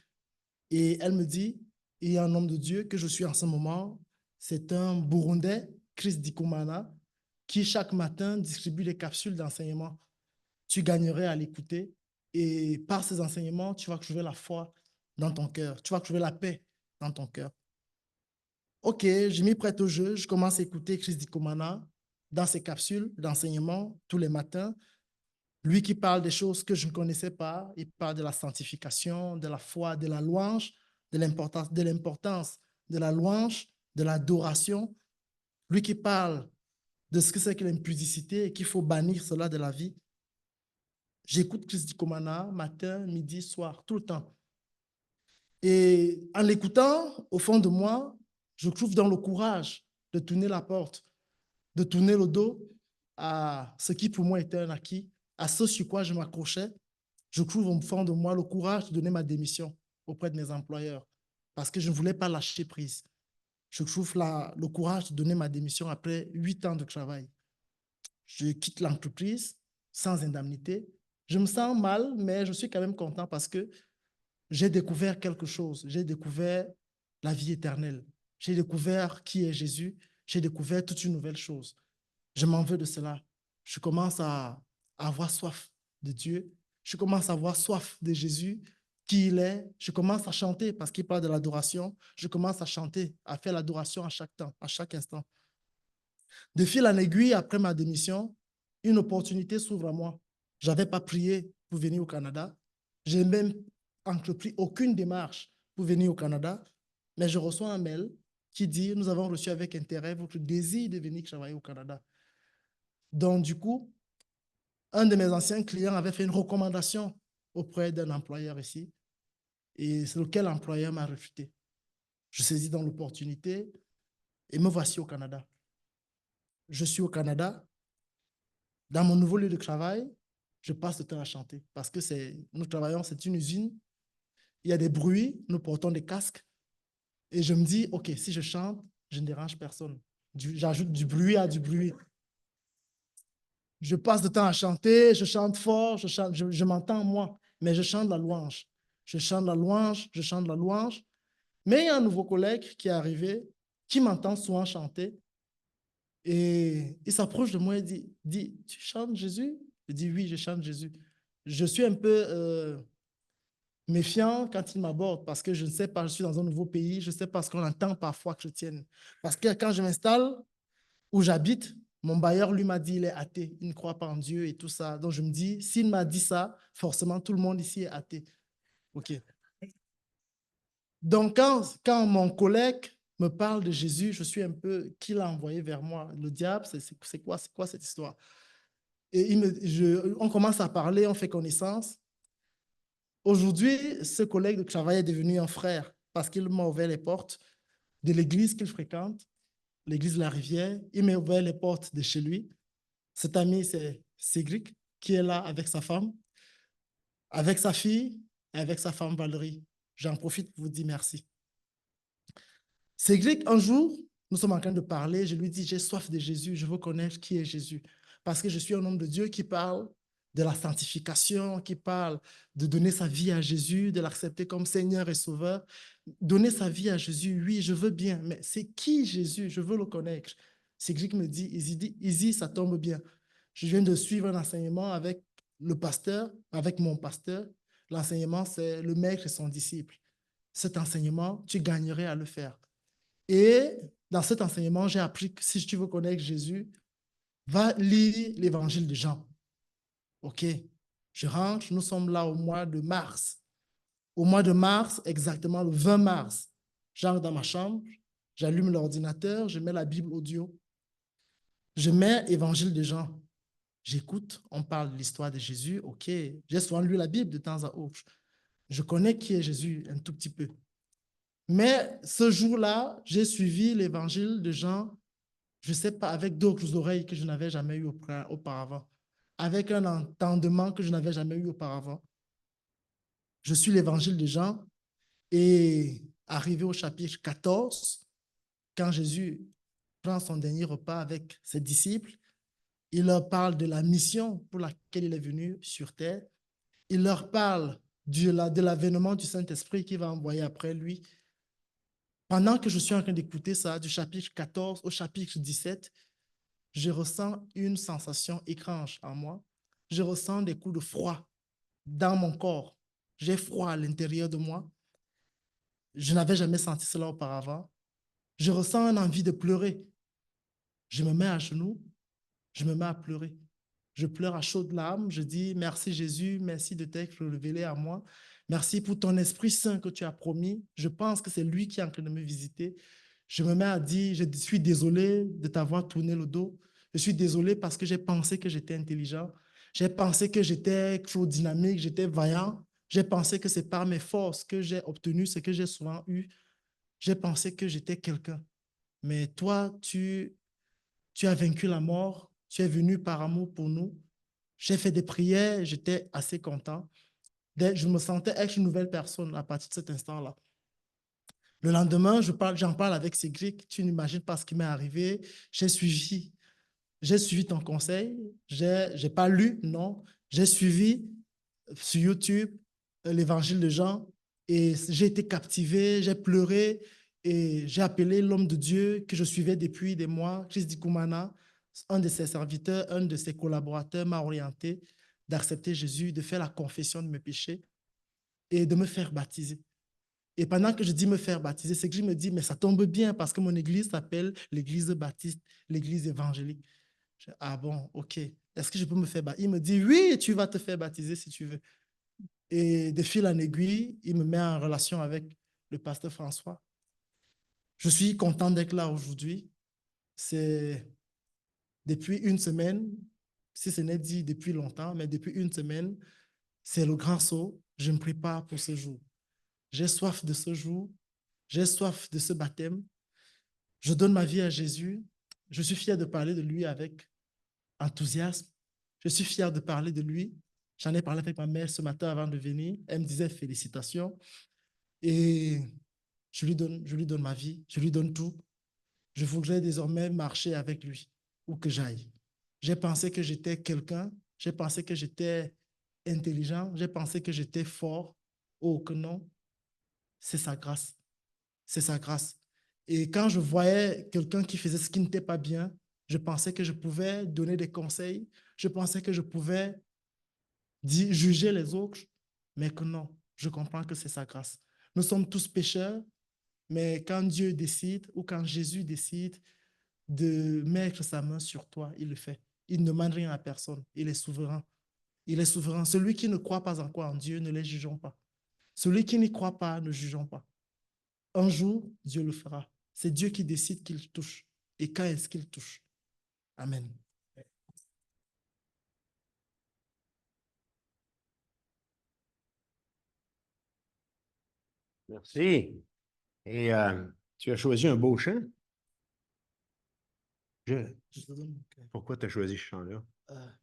E: et elle me dit, il y a un homme de Dieu que je suis en ce moment, c'est un Burundais, Chris Dikumana, qui chaque matin distribue des capsules d'enseignement. Tu gagnerais à l'écouter et par ces enseignements, tu vas trouver la foi dans ton cœur, tu vas trouver la paix dans ton cœur. Ok, je m'y prête au jeu, je commence à écouter Chris Dikumana dans ses capsules d'enseignement tous les matins. Lui qui parle des choses que je ne connaissais pas, il parle de la sanctification, de la foi, de la louange, de l'importance de la louange, de l'adoration. Lui qui parle de ce que c'est que l'impudicité et qu'il faut bannir cela de la vie. J'écoute Chris Dikumana matin, midi, soir, tout le temps. Et en l'écoutant, au fond de moi, je trouve dans le courage de tourner la porte, de tourner le dos à ce qui pour moi était un acquis, à ce sur quoi je m'accrochais. Je trouve au fond de moi le courage de donner ma démission auprès de mes employeurs parce que je ne voulais pas lâcher prise. Je trouve le courage de donner ma démission après 8 ans de travail. Je quitte l'entreprise sans indemnité. Je me sens mal, mais je suis quand même content parce que j'ai découvert quelque chose. J'ai découvert la vie éternelle. J'ai découvert qui est Jésus. J'ai découvert toute une nouvelle chose. Je m'en veux de cela. Je commence à avoir soif de Dieu. Je commence à avoir soif de Jésus, qui il est. Je commence à chanter parce qu'il parle de l'adoration. Je commence à chanter, à faire l'adoration à chaque temps, à chaque instant. De fil en aiguille, après ma démission, une opportunité s'ouvre à moi. Je n'avais pas prié pour venir au Canada. Je n'ai même entrepris aucune démarche pour venir au Canada, mais je reçois un mail qui dit « Nous avons reçu avec intérêt votre désir de venir travailler au Canada. » Donc, du coup, un de mes anciens clients avait fait une recommandation auprès d'un employeur ici, et c'est lequel employeur m'a refusé. Je saisis dans l'opportunité et me voici au Canada. Je suis au Canada. Dans mon nouveau lieu de travail, je passe le temps à chanter parce que nous travaillons, c'est une usine. Il y a des bruits, nous portons des casques. Et je me dis, OK, si je chante, je ne dérange personne. J'ajoute du bruit à du bruit. Je passe le temps à chanter, je chante fort, je m'entends moi, mais je chante la louange. Je chante la louange, je chante la louange. Mais il y a un nouveau collègue qui est arrivé, qui m'entend souvent chanter. Et il s'approche de moi et dit, tu chantes Jésus? Je dis, oui, je chante Jésus. Je suis un peu méfiant quand il m'aborde parce que je ne sais pas, je suis dans un nouveau pays, je ne sais pas ce qu'on entend parfois que je tienne. Parce que quand je m'installe où j'habite, mon bailleur lui m'a dit il est athée, il ne croit pas en Dieu et tout ça. Donc je me dis, s'il m'a dit ça, forcément tout le monde ici est athée. OK. Donc quand mon collègue me parle de Jésus, je suis un peu, qui l'a envoyé vers moi? Le diable, c'est quoi cette histoire? Et on commence à parler, on fait connaissance. Aujourd'hui, ce collègue de travail est devenu un frère parce qu'il m'a ouvert les portes de l'église qu'il fréquente, l'église de la Rivière. Il m'a ouvert les portes de chez lui. Cet ami, c'est Cédric, qui est là avec sa femme, avec sa fille et avec sa femme Valérie. J'en profite pour vous dire merci. Cédric, un jour, nous sommes en train de parler, je lui dis, j'ai soif de Jésus, je veux connaître qui est Jésus. Parce que je suis un homme de Dieu qui parle de la sanctification, qui parle de donner sa vie à Jésus, de l'accepter comme Seigneur et Sauveur. Donner sa vie à Jésus, oui, je veux bien, mais c'est qui Jésus? Je veux le connaître. Cédric me dit, Izzy, ça tombe bien. Je viens de suivre un enseignement avec le pasteur, avec mon pasteur. L'enseignement, c'est le maître et son disciple. Cet enseignement, tu gagnerais à le faire. Et dans cet enseignement, j'ai appris que si tu veux connaître Jésus, va lire l'évangile de Jean. OK, je rentre, nous sommes là au mois de mars. Au mois de mars, exactement le 20 mars, j'entre dans ma chambre, j'allume l'ordinateur, je mets la Bible audio, je mets évangile de Jean. J'écoute, on parle de l'histoire de Jésus. OK, j'ai souvent lu la Bible de temps à autre. Je connais qui est Jésus un tout petit peu. Mais ce jour-là, j'ai suivi l'évangile de Jean, je ne sais pas, avec d'autres oreilles que je n'avais jamais eues auparavant, avec un entendement que je n'avais jamais eu auparavant. Je suis l'évangile de Jean et arrivé au chapitre 14, quand Jésus prend son dernier repas avec ses disciples, il leur parle de la mission pour laquelle il est venu sur terre. Il leur parle de l'avènement du Saint-Esprit qu'il va envoyer après lui. Pendant que je suis en train d'écouter ça, du chapitre 14 au chapitre 17, je ressens une sensation étrange en moi. Je ressens des coups de froid dans mon corps. J'ai froid à l'intérieur de moi. Je n'avais jamais senti cela auparavant. Je ressens une envie de pleurer. Je me mets à genoux, je me mets à pleurer. Je pleure à chaudes larmes. Je dis merci Jésus, merci de t'être révélé à moi. Merci pour ton Esprit Saint que tu as promis. Je pense que c'est lui qui est en train de me visiter. Je me mets à dire, je suis désolé de t'avoir tourné le dos. Je suis désolé parce que j'ai pensé que j'étais intelligent. J'ai pensé que j'étais trop dynamique, j'étais vaillant. J'ai pensé que c'est par mes forces que j'ai obtenu ce que j'ai souvent eu. J'ai pensé que j'étais quelqu'un. Mais toi, tu as vaincu la mort. Tu es venu par amour pour nous. J'ai fait des prières, j'étais assez content. Je me sentais être une nouvelle personne à partir de cet instant-là. Le lendemain, j'en parle avec Cédric. Tu n'imagines pas ce qui m'est arrivé. J'ai suivi ton conseil. J'ai pas lu, non. J'ai suivi sur YouTube l'évangile de Jean et j'ai été captivé, j'ai pleuré et j'ai appelé l'homme de Dieu que je suivais depuis des mois, Chris Dikumana, un de ses serviteurs, un de ses collaborateurs m'a orienté d'accepter Jésus, de faire la confession de mes péchés et de me faire baptiser. Et pendant que je dis me faire baptiser, c'est que je me dis, mais ça tombe bien parce que mon église s'appelle l'église baptiste, l'église évangélique. Ah bon, ok. Est-ce que je peux me faire baptiser? Il me dit, oui, tu vas te faire baptiser si tu veux. Et de fil en aiguille, il me met en relation avec le pasteur François. Je suis content d'être là aujourd'hui. C'est depuis une semaine, si ce n'est dit depuis longtemps, mais depuis une semaine, c'est le grand saut. Je me prépare pour ce jour. J'ai soif de ce jour. J'ai soif de ce baptême. Je donne ma vie à Jésus. Je suis fier de parler de lui avec enthousiasme. Je suis fier de parler de lui. J'en ai parlé avec ma mère ce matin avant de venir. Elle me disait félicitations. Et je lui donne ma vie. Je lui donne tout. Je voudrais désormais marcher avec lui, où que j'aille. J'ai pensé que j'étais quelqu'un. J'ai pensé que j'étais intelligent. J'ai pensé que j'étais fort. Oh, que non. C'est sa grâce. C'est sa grâce. Et quand je voyais quelqu'un qui faisait ce qui n'était pas bien, je pensais que je pouvais donner des conseils, je pensais que je pouvais juger les autres, mais que non, je comprends que c'est sa grâce. Nous sommes tous pécheurs, mais quand Dieu décide ou quand Jésus décide de mettre sa main sur toi, il le fait. Il ne demande rien à personne, il est souverain. Il est souverain. Celui qui ne croit pas encore en Dieu, ne les jugeons pas. Celui qui n'y croit pas, ne jugeons pas. Un jour, Dieu le fera. C'est Dieu qui décide qu'il touche. Et quand est-ce qu'il touche? Amen.
A: Merci. Et tu as choisi un beau chant?
E: Je te donne mon cœur.
A: Pourquoi tu as choisi ce chant-là?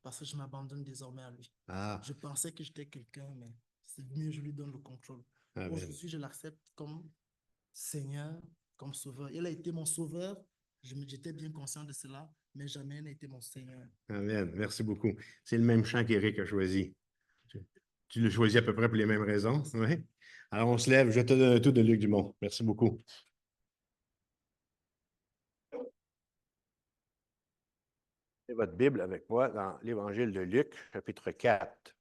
E: Parce que je m'abandonne désormais à lui.
A: Ah,
E: Je pensais que j'étais quelqu'un, mais c'est mieux, je lui donne le contrôle.
A: amen.
E: Aujourd'hui, je l'accepte comme Seigneur, comme Sauveur. Il a été mon Sauveur. J'étais bien conscient de cela, mais jamais il n'a été mon Seigneur.
A: Amen. Merci beaucoup. C'est le même chant qu'Éric a choisi. Tu l'as choisi à peu près pour les mêmes raisons, oui? Alors, on se lève. Je te donne un tout de Luc Dumont. Merci beaucoup. C'est votre Bible avec moi dans l'Évangile de Luc, chapitre 4.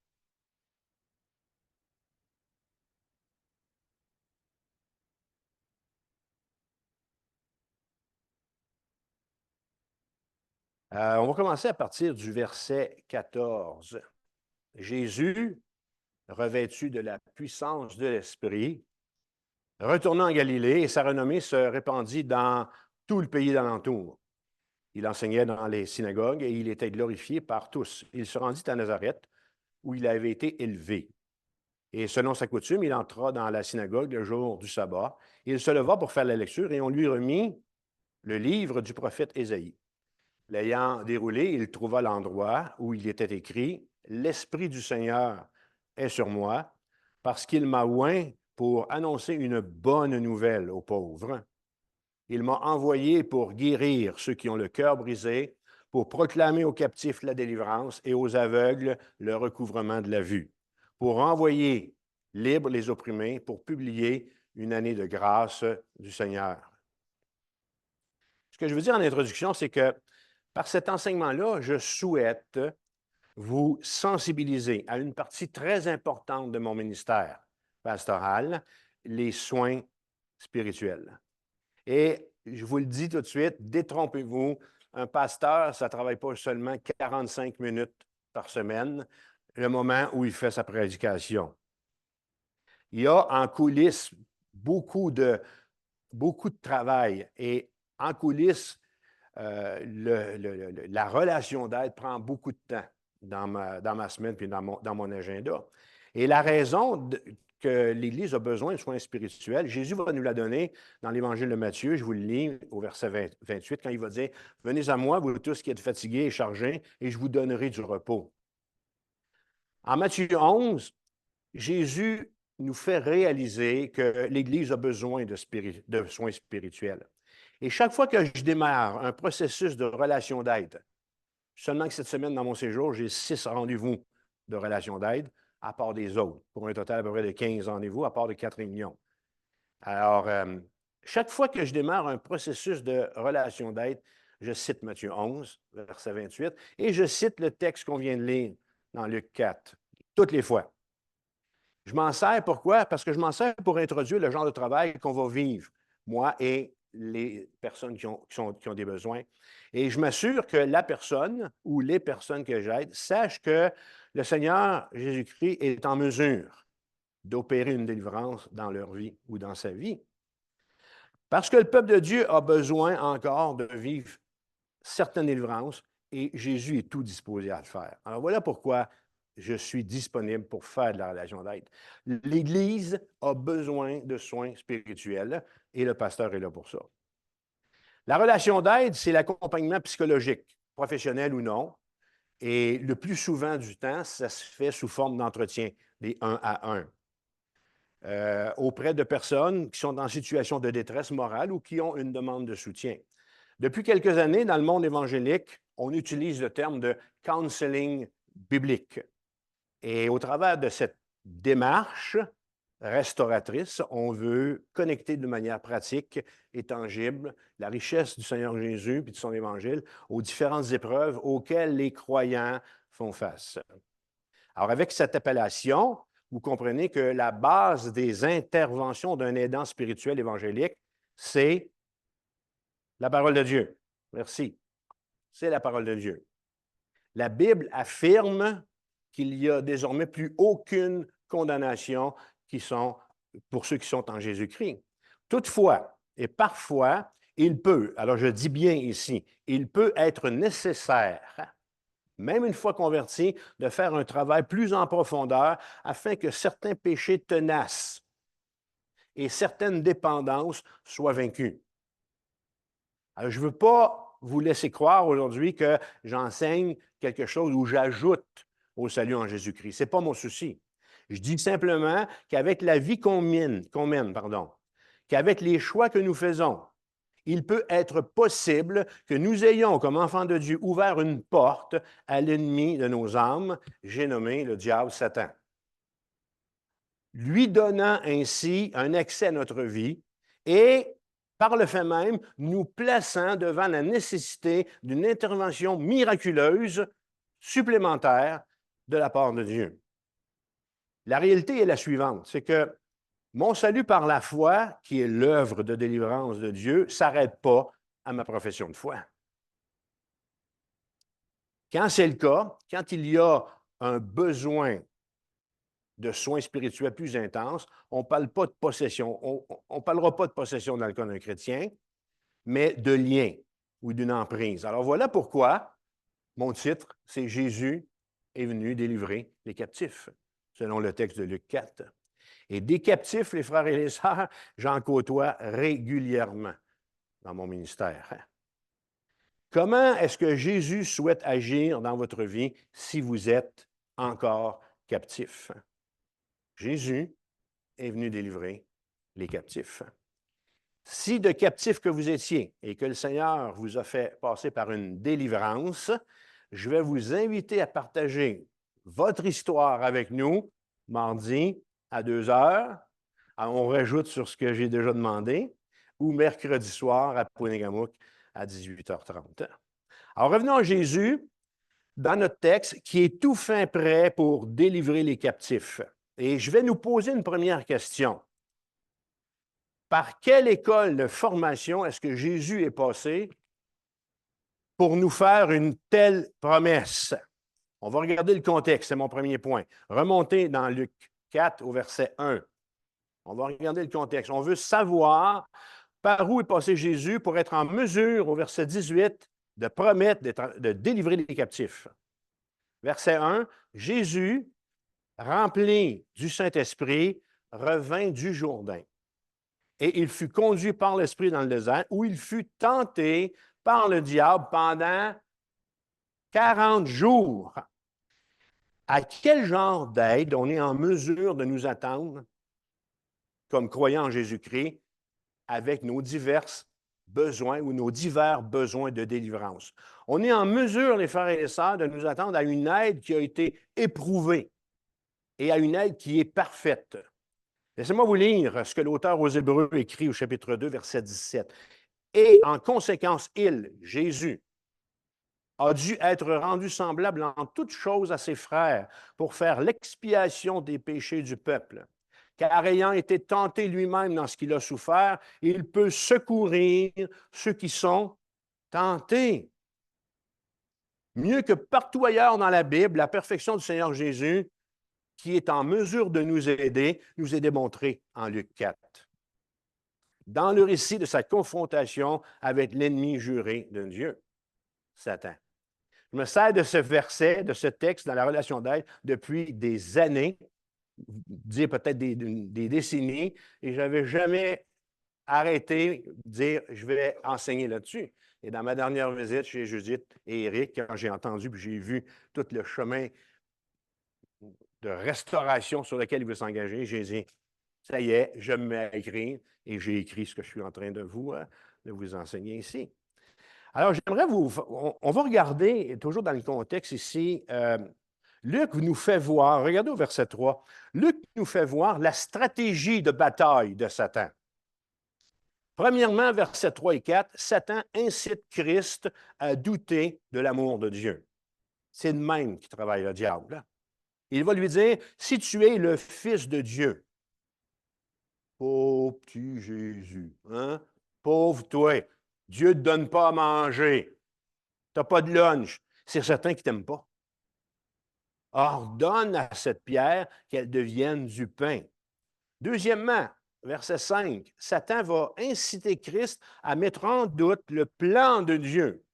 A: On va commencer à partir du verset 14. Jésus, revêtu de la puissance de l'Esprit, retourna en Galilée et sa renommée se répandit dans tout le pays d'alentour. Il enseignait dans les synagogues et il était glorifié par tous. Il se rendit à Nazareth, où il avait été élevé. Et selon sa coutume, il entra dans la synagogue le jour du sabbat. Il se leva pour faire la lecture et on lui remit le livre du prophète Ésaïe. L'ayant déroulé, il trouva l'endroit où il était écrit « L'Esprit du Seigneur est sur moi, parce qu'il m'a oint pour annoncer une bonne nouvelle aux pauvres. Il m'a envoyé pour guérir ceux qui ont le cœur brisé, pour proclamer aux captifs la délivrance et aux aveugles le recouvrement de la vue, pour envoyer libres les opprimés, pour publier une année de grâce du Seigneur. » Ce que je veux dire en introduction, c'est que par cet enseignement-là, je souhaite vous sensibiliser à une partie très importante de mon ministère pastoral, les soins spirituels. Et je vous le dis tout de suite, détrompez-vous, un pasteur, ça ne travaille pas seulement 45 minutes par semaine, le moment où il fait sa prédication. Il y a en coulisses beaucoup de travail. Et en coulisses, la relation d'aide prend beaucoup de temps dans ma semaine puis dans mon agenda. Et la raison que l'Église a besoin de soins spirituels, Jésus va nous la donner dans l'Évangile de Matthieu, je vous le lis au verset 28, quand il va dire « Venez à moi, vous tous qui êtes fatigués et chargés, et je vous donnerai du repos. » En Matthieu 11, Jésus nous fait réaliser que l'Église a besoin de soins spirituels. Et chaque fois que je démarre un processus de relation d'aide, seulement que cette semaine, dans mon séjour, j'ai 6 rendez-vous de relation d'aide, à part des autres, pour un total à peu près de 15 rendez-vous, à part de 4 réunions. Alors, chaque fois que je démarre un processus de relation d'aide, je cite Matthieu 11, verset 28, et je cite le texte qu'on vient de lire dans Luc 4, toutes les fois. Je m'en sers pourquoi? Parce que je m'en sers pour introduire le genre de travail qu'on va vivre, moi et les personnes qui ont des besoins. Et je m'assure que la personne ou les personnes que j'aide sachent que le Seigneur Jésus-Christ est en mesure d'opérer une délivrance dans leur vie ou dans sa vie. Parce que le peuple de Dieu a besoin encore de vivre certaines délivrances et Jésus est tout disposé à le faire. Alors voilà pourquoi je suis disponible pour faire de la relation d'aide. L'Église a besoin de soins spirituels et le pasteur est là pour ça. La relation d'aide, c'est l'accompagnement psychologique, professionnel ou non. Et le plus souvent du temps, ça se fait sous forme d'entretien, des 1 à 1, auprès de personnes qui sont en situation de détresse morale ou qui ont une demande de soutien. Depuis quelques années, dans le monde évangélique, on utilise le terme de counseling biblique. Et au travers de cette démarche restauratrice, on veut connecter de manière pratique et tangible la richesse du Seigneur Jésus et de son Évangile aux différentes épreuves auxquelles les croyants font face. Alors, avec cette appellation, vous comprenez que la base des interventions d'un aidant spirituel évangélique, c'est la parole de Dieu. Merci. C'est la parole de Dieu. La Bible affirme qu'il n'y a désormais plus aucune condamnation pour ceux qui sont en Jésus-Christ. Toutefois, et parfois, il peut, alors je dis bien ici, il peut être nécessaire, même une fois converti, de faire un travail plus en profondeur afin que certains péchés tenaces et certaines dépendances soient vaincus. Alors, je ne veux pas vous laisser croire aujourd'hui que j'enseigne quelque chose où j'ajoute au salut en Jésus-Christ. Ce n'est pas mon souci. Je dis simplement qu'avec la vie qu'on mène, qu'avec les choix que nous faisons, il peut être possible que nous ayons, comme enfants de Dieu, ouvert une porte à l'ennemi de nos âmes, j'ai nommé le diable Satan, lui donnant ainsi un accès à notre vie et, par le fait même, nous plaçant devant la nécessité d'une intervention miraculeuse supplémentaire de la part de Dieu. La réalité est la suivante, c'est que mon salut par la foi, qui est l'œuvre de délivrance de Dieu, ne s'arrête pas à ma profession de foi. Quand c'est le cas, quand il y a un besoin de soins spirituels plus intenses, on ne parle pas de possession. On ne parlera pas de possession dans le cas d'un chrétien, mais de lien ou d'une emprise. Alors voilà pourquoi mon titre, c'est « Jésus est venu délivrer les captifs », selon le texte de Luc 4. Et des captifs, les frères et les sœurs, j'en côtoie régulièrement dans mon ministère. Comment est-ce que Jésus souhaite agir dans votre vie si vous êtes encore captif? Jésus est venu délivrer les captifs. Si de captif que vous étiez et que le Seigneur vous a fait passer par une délivrance, je vais vous inviter à partager votre histoire avec nous mardi à 2h. On rajoute sur ce que j'ai déjà demandé, ou mercredi soir à Pounégamouk à 18h30. Alors, revenons à Jésus dans notre texte qui est tout fin prêt pour délivrer les captifs. Et je vais nous poser une première question. Par quelle école de formation est-ce que Jésus est passé pour nous faire une telle promesse? On va regarder le contexte, c'est mon premier point. Remontez dans Luc 4 au verset 1. On va regarder le contexte. On veut savoir par où est passé Jésus pour être en mesure, au verset 18, de promettre de délivrer les captifs. Verset 1, Jésus, rempli du Saint-Esprit, revint du Jourdain. Et il fut conduit par l'Esprit dans le désert, où il fut tenté par le diable pendant 40 jours. À quel genre d'aide on est en mesure de nous attendre comme croyants en Jésus-Christ avec nos divers besoins ou nos divers besoins de délivrance? On est en mesure, les frères et les sœurs, de nous attendre à une aide qui a été éprouvée et à une aide qui est parfaite. Laissez-moi vous lire ce que l'auteur aux Hébreux écrit au chapitre 2, verset 17. « Et en conséquence, il, Jésus, a dû être rendu semblable en toutes choses à ses frères pour faire l'expiation des péchés du peuple. Car ayant été tenté lui-même dans ce qu'il a souffert, il peut secourir ceux qui sont tentés. Mieux que partout ailleurs dans la Bible, la perfection du Seigneur Jésus, qui est en mesure de nous aider, nous est démontrée en Luc 4. Dans le récit de sa confrontation avec l'ennemi juré de Dieu, Satan. Je me sers de ce verset, de ce texte dans la relation d'aide depuis des années, dire peut-être des décennies, et je n'avais jamais arrêté de dire je vais enseigner là-dessus. Et dans ma dernière visite chez Judith et Éric, quand j'ai entendu puis j'ai vu tout le chemin de restauration sur lequel il veut s'engager, j'ai dit ça y est, je me mets à écrire et j'ai écrit ce que je suis en train de vous enseigner ici. Alors, j'aimerais on va regarder, toujours dans le contexte ici, Luc nous fait voir, regardez au verset 3, Luc nous fait voir la stratégie de bataille de Satan. Premièrement, versets 3 et 4, Satan incite Christ à douter de l'amour de Dieu. C'est de même qui travaille le diable. Il va lui dire, si tu es le Fils de Dieu, pauvre petit Jésus, hein? Pauvre toi, Dieu ne te donne pas à manger, tu n'as pas de lunch, c'est certain qu'il ne t'aime pas. Ordonne à cette pierre qu'elle devienne du pain. Deuxièmement, verset 5, Satan va inciter Christ à mettre en doute le plan de Dieu,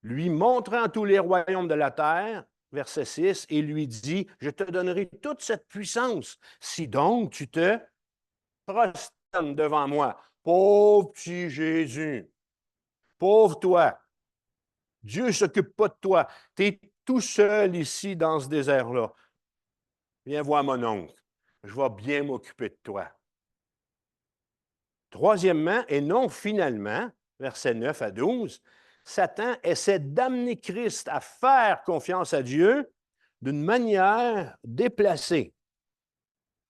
A: lui montrant tous les royaumes de la terre, verset 6, et lui dit, je te donnerai toute cette puissance, si donc tu te prosternes devant moi. Pauvre petit Jésus, pauvre toi, Dieu ne s'occupe pas de toi, tu es tout seul ici dans ce désert-là. Viens voir mon oncle, je vais bien m'occuper de toi. Troisièmement, et non finalement, versets 9 à 12, Satan essaie d'amener Christ à faire confiance à Dieu d'une manière déplacée.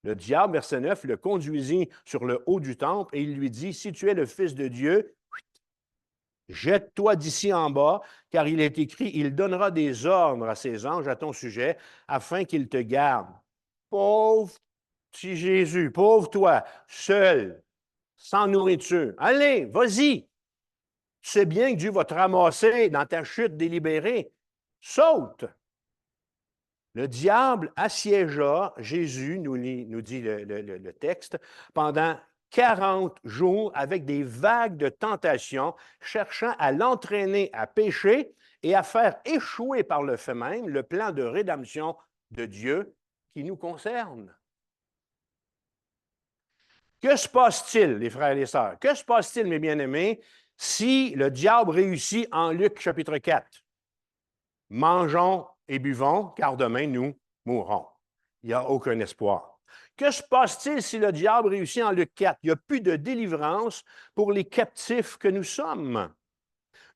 A: Le diable, verset 9, le conduisit sur le haut du temple et il lui dit, si tu es le Fils de Dieu, jette-toi d'ici en bas, car il est écrit, il donnera des ordres à ses anges à ton sujet, afin qu'ils te gardent. Pauvre petit Jésus, pauvre toi, seul, sans nourriture. Allez, vas-y. Tu sais bien que Dieu va te ramasser dans ta chute délibérée. Saute. Le diable assiégea Jésus, nous dit le texte, pendant 40 jours avec des vagues de tentation, cherchant à l'entraîner à pécher et à faire échouer par le fait même le plan de rédemption de Dieu qui nous concerne. Que se passe-t-il, les frères et les sœurs? Que se passe-t-il, mes bien-aimés, si le diable réussit en Luc chapitre 4? Mangeons et buvons, car demain nous mourrons. Il n'y a aucun espoir. Que se passe-t-il si le diable réussit en Luc 4? Il n'y a plus de délivrance pour les captifs que nous sommes.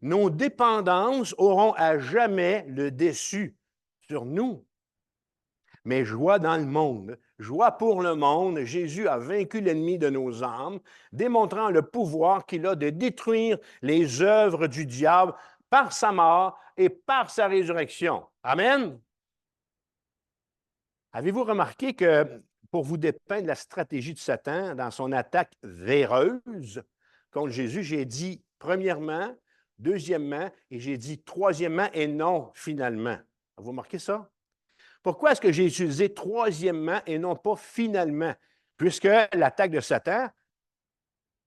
A: Nos dépendances auront à jamais le dessus sur nous. Mais joie dans le monde, joie pour le monde, Jésus a vaincu l'ennemi de nos âmes, démontrant le pouvoir qu'il a de détruire les œuvres du diable par sa mort et par sa résurrection. Amen. Avez-vous remarqué que pour vous dépeindre la stratégie de Satan dans son attaque véreuse contre Jésus, j'ai dit premièrement, deuxièmement et j'ai dit troisièmement et non finalement. Avez-vous remarqué ça? Pourquoi est-ce que j'ai utilisé troisièmement et non pas finalement? Puisque l'attaque de Satan,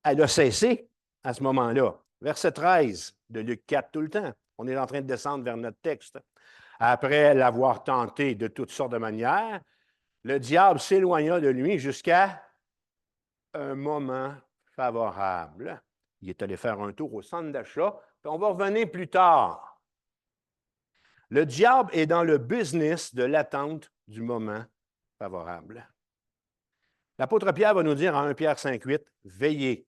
A: elle a cessé à ce moment-là. Verset 13 de Luc 4 tout le temps. On est en train de descendre vers notre texte. Après l'avoir tenté de toutes sortes de manières, le diable s'éloigna de lui jusqu'à un moment favorable. Il est allé faire un tour au centre d'achat, puis on va revenir plus tard. Le diable est dans le business de l'attente du moment favorable. L'apôtre Pierre va nous dire en 1 Pierre 5,8, veillez.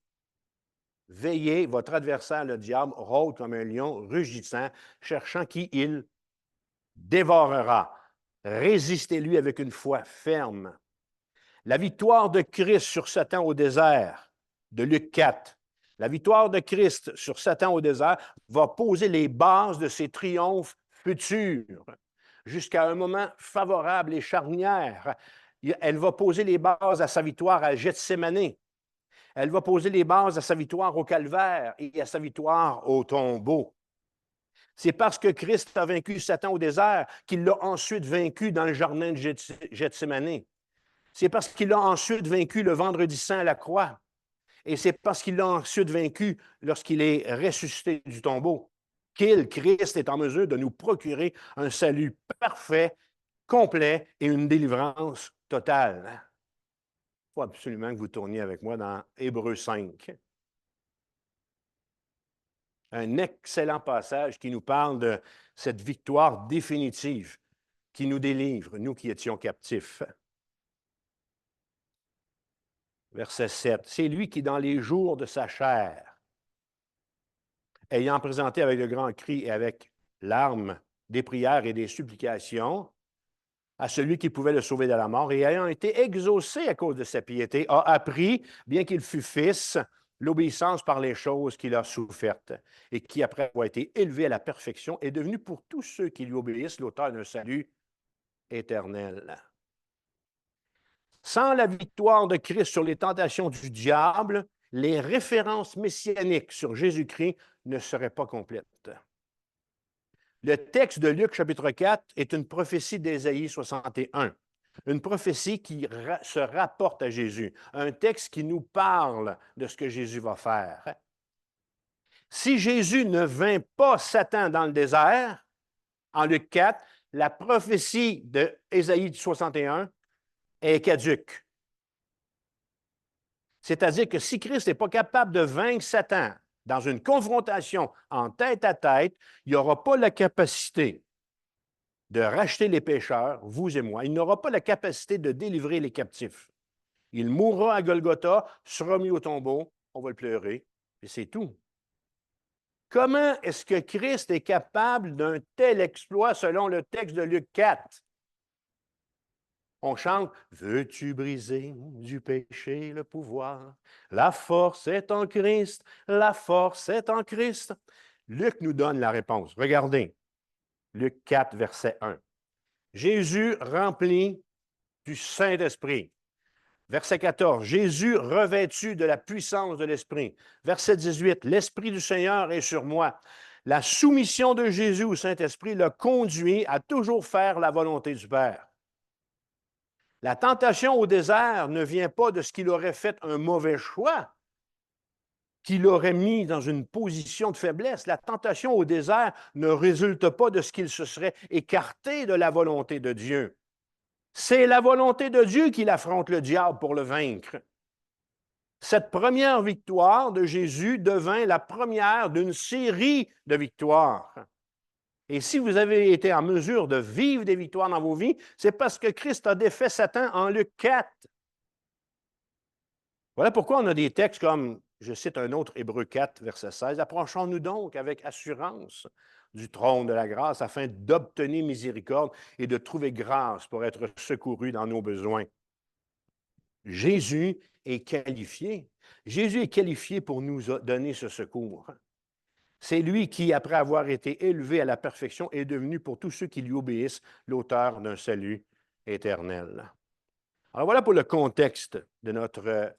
A: Veillez, votre adversaire, le diable, rôde comme un lion rugissant, cherchant qui il dévorera. Résistez-lui avec une foi ferme. La victoire de Christ sur Satan au désert, de Luc 4, La victoire de Christ sur Satan au désert va poser les bases de ses triomphes futurs jusqu'à un moment favorable et charnière. Elle va poser les bases à sa victoire à Gethsémane. Elle va poser les bases à sa victoire au calvaire et à sa victoire au tombeau. C'est parce que Christ a vaincu Satan au désert qu'il l'a ensuite vaincu dans le jardin de Gethsémane. C'est parce qu'il l'a ensuite vaincu le vendredi saint à la croix. Et c'est parce qu'il l'a ensuite vaincu lorsqu'il est ressuscité du tombeau qu'il, Christ, est en mesure de nous procurer un salut parfait, complet et une délivrance totale. Il faut absolument que vous tourniez avec moi dans Hébreux 5. Un excellent passage qui nous parle de cette victoire définitive qui nous délivre, nous qui étions captifs. Verset 7. C'est lui qui, dans les jours de sa chair, ayant présenté avec de grands cris et avec larmes des prières et des supplications à celui qui pouvait le sauver de la mort, et ayant été exaucé à cause de sa piété, a appris, bien qu'il fût fils, l'obéissance par les choses qu'il a souffertes, et qui, après avoir été élevé à la perfection, est devenu pour tous ceux qui lui obéissent l'auteur d'un salut éternel. Sans la victoire de Christ sur les tentations du diable, les références messianiques sur Jésus-Christ ne seraient pas complètes. Le texte de Luc, chapitre 4, est une prophétie d'Ésaïe 61, une prophétie qui se rapporte à Jésus, un texte qui nous parle de ce que Jésus va faire. Si Jésus ne vainc pas Satan dans le désert, en Luc 4, la prophétie d'Ésaïe 61 est caduque. C'est-à-dire que si Christ n'est pas capable de vaincre Satan dans une confrontation en tête à tête, il n'aura pas la capacité de racheter les pécheurs, vous et moi. Il n'aura pas la capacité de délivrer les captifs. Il mourra à Golgotha, sera mis au tombeau, on va le pleurer, et c'est tout. Comment est-ce que Christ est capable d'un tel exploit selon le texte de Luc 4? On chante « Veux-tu briser du péché le pouvoir? La force est en Christ, la force est en Christ. » Luc nous donne la réponse. Regardez, Luc 4, verset 1. Jésus rempli du Saint-Esprit. Verset 14, Jésus revêtu de la puissance de l'Esprit. Verset 18, l'Esprit du Seigneur est sur moi. La soumission de Jésus au Saint-Esprit l'a conduit à toujours faire la volonté du Père. La tentation au désert ne vient pas de ce qu'il aurait fait un mauvais choix, qui l'aurait mis dans une position de faiblesse. La tentation au désert ne résulte pas de ce qu'il se serait écarté de la volonté de Dieu. C'est la volonté de Dieu qu'il affronte le diable pour le vaincre. Cette première victoire de Jésus devint la première d'une série de victoires. Et si vous avez été en mesure de vivre des victoires dans vos vies, c'est parce que Christ a défait Satan en Luc 4. Voilà pourquoi on a des textes comme, je cite un autre, Hébreux 4, verset 16, « Approchons-nous donc avec assurance du trône de la grâce afin d'obtenir miséricorde et de trouver grâce pour être secourus dans nos besoins. » Jésus est qualifié. Jésus est qualifié pour nous donner ce secours. C'est lui qui, après avoir été élevé à la perfection, est devenu pour tous ceux qui lui obéissent l'auteur d'un salut éternel. Alors voilà pour le contexte de notre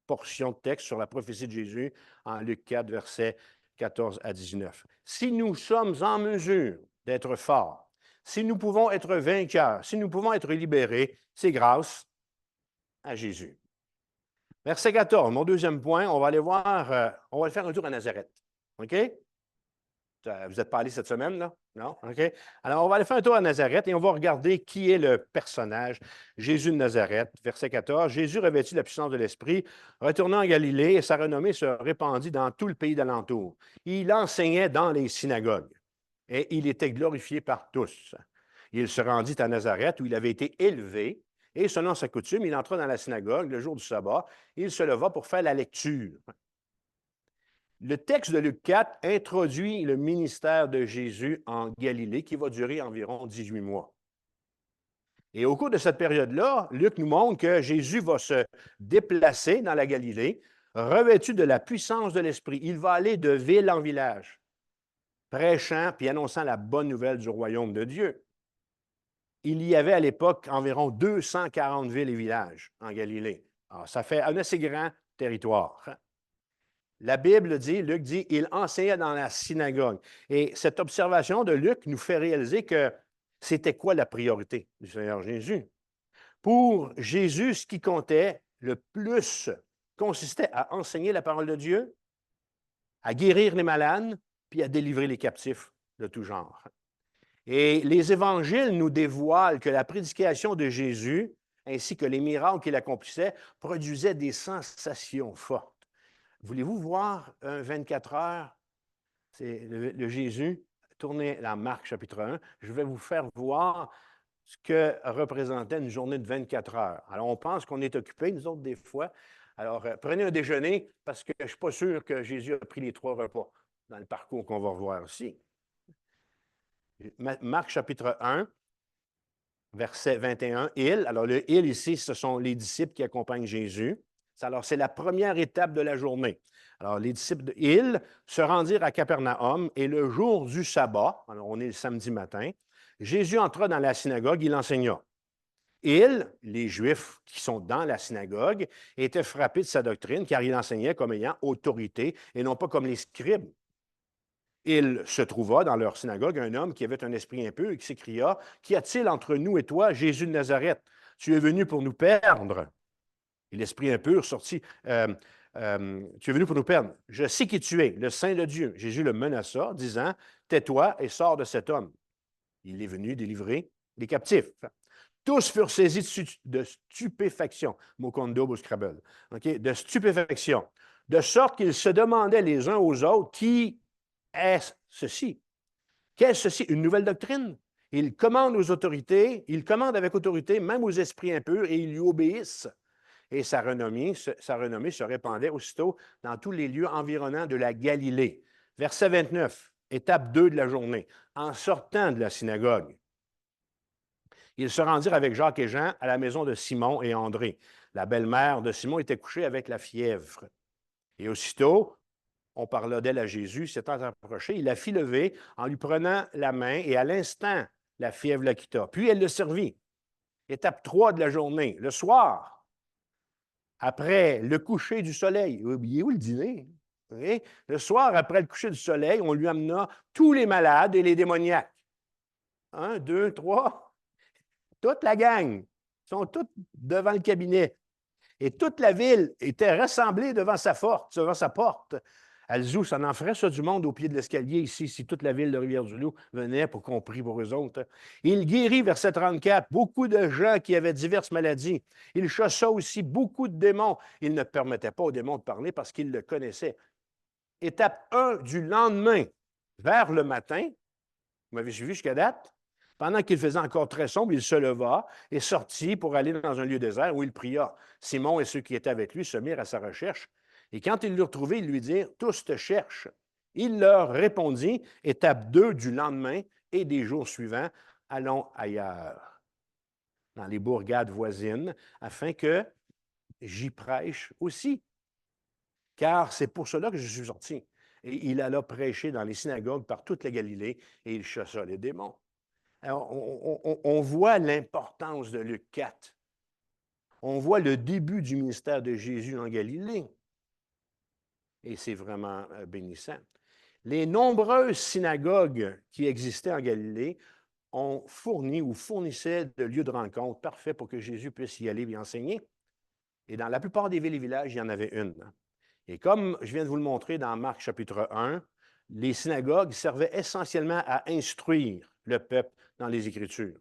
A: portion de texte sur la prophétie de Jésus en Luc 4, versets 14 à 19. Si nous sommes en mesure d'être forts, si nous pouvons être vainqueurs, si nous pouvons être libérés, c'est grâce à Jésus. Verset 14, mon deuxième point, on va aller voir, on va aller faire un tour à Nazareth. OK? Vous n'êtes pas allé cette semaine, là? Non? OK? Alors, on va aller faire un tour à Nazareth et on va regarder qui est le personnage, Jésus de Nazareth. Verset 14, Jésus revêtu de la puissance de l'Esprit, retournant en Galilée, et sa renommée se répandit dans tout le pays d'alentour. Il enseignait dans les synagogues et il était glorifié par tous. Il se rendit à Nazareth où il avait été élevé et, selon sa coutume, il entra dans la synagogue le jour du sabbat et il se leva pour faire la lecture. Le texte de Luc 4 introduit le ministère de Jésus en Galilée qui va durer environ 18 mois. Et au cours de cette période-là, Luc nous montre que Jésus va se déplacer dans la Galilée revêtu de la puissance de l'Esprit. Il va aller de ville en village, prêchant puis annonçant la bonne nouvelle du royaume de Dieu. Il y avait à l'époque environ 240 villes et villages en Galilée. Alors, ça fait un assez grand territoire. La Bible dit, Luc dit, il enseignait dans la synagogue. Et cette observation de Luc nous fait réaliser que c'était quoi la priorité du Seigneur Jésus? Pour Jésus, ce qui comptait le plus consistait à enseigner la parole de Dieu, à guérir les malades, puis à délivrer les captifs de tout genre. Et les évangiles nous dévoilent que la prédication de Jésus, ainsi que les miracles qu'il accomplissait, produisaient des sensations fortes. Voulez-vous voir un 24 heures? C'est le Jésus. Tournez dans Marc chapitre 1. Je vais vous faire voir ce que représentait une journée de 24 heures. Alors, on pense qu'on est occupé, nous autres, des fois. Alors, prenez un déjeuner parce que je ne suis pas sûr que Jésus a pris les 3 repas dans le parcours qu'on va revoir ici. Marc chapitre 1, verset 21, il. Alors, le il ici, ce sont les disciples qui accompagnent Jésus. Alors, c'est la première étape de la journée. Alors, les disciples de il se rendirent à Capernaum et le jour du sabbat, alors on est le samedi matin, Jésus entra dans la synagogue, il enseigna. Il, les Juifs qui sont dans la synagogue, étaient frappés de sa doctrine car il enseignait comme ayant autorité et non pas comme les scribes. Il se trouva dans leur synagogue un homme qui avait un esprit impur et qui s'écria, « Qu'y a-t-il entre nous et toi, Jésus de Nazareth? Tu es venu pour nous perdre. » Et l'esprit impur sortit, tu es venu pour nous perdre. Je sais qui tu es, le Saint de Dieu. Jésus le menaça, disant, tais-toi et sors de cet homme. Il est venu délivrer les captifs. Tous furent saisis de stupéfaction, mokondo ou Scrabble, de stupéfaction, de sorte qu'ils se demandaient les uns aux autres, qui est ceci? Qu'est-ce ceci? Une nouvelle doctrine? Il commande aux autorités, il commande avec autorité, même aux esprits impurs, et ils lui obéissent. Et sa renommée se répandait aussitôt dans tous les lieux environnants de la Galilée. Verset 29, étape 2 de la journée. En sortant de la synagogue, ils se rendirent avec Jacques et Jean à la maison de Simon et André. La belle-mère de Simon était couchée avec la fièvre. Et aussitôt, on parla d'elle à Jésus, s'étant approché, il la fit lever en lui prenant la main et à l'instant, la fièvre la quitta. Puis elle le servit. Étape 3 de la journée, le soir, après le coucher du soleil. Il est où le dîner? Oui. Le soir, après le coucher du soleil, on lui amena tous les malades et les démoniaques. 1, 2, 3, toute la gang. Ils sont tous devant le cabinet. Et toute la ville était rassemblée devant sa porte. Alzou, ça en ferait ça du monde au pied de l'escalier ici, si toute la ville de Rivière-du-Loup venait pour qu'on prie pour eux autres. Il guérit, verset 34, beaucoup de gens qui avaient diverses maladies. Il chassa aussi beaucoup de démons. Il ne permettait pas aux démons de parler parce qu'ils le connaissaient. Étape 1 du lendemain, vers le matin, vous m'avez suivi jusqu'à date? Pendant qu'il faisait encore très sombre, il se leva et sortit pour aller dans un lieu désert où il pria. Simon et ceux qui étaient avec lui se mirent à sa recherche. Et quand ils l'eurent trouvé, ils lui dirent, « Tous te cherchent. » Il leur répondit, étape 2 du lendemain et des jours suivants, « Allons ailleurs, dans les bourgades voisines, afin que j'y prêche aussi. Car c'est pour cela que je suis sorti. » Et il alla prêcher dans les synagogues par toute la Galilée et il chassa les démons. Alors, on voit l'importance de Luc 4. On voit le début du ministère de Jésus en Galilée. Et c'est vraiment bénissant. Les nombreuses synagogues qui existaient en Galilée ont fourni ou fournissaient de lieux de rencontre parfaits pour que Jésus puisse y aller et enseigner. Et dans la plupart des villes et villages, il y en avait une. Et comme je viens de vous le montrer dans Marc chapitre 1, les synagogues servaient essentiellement à instruire le peuple dans les Écritures.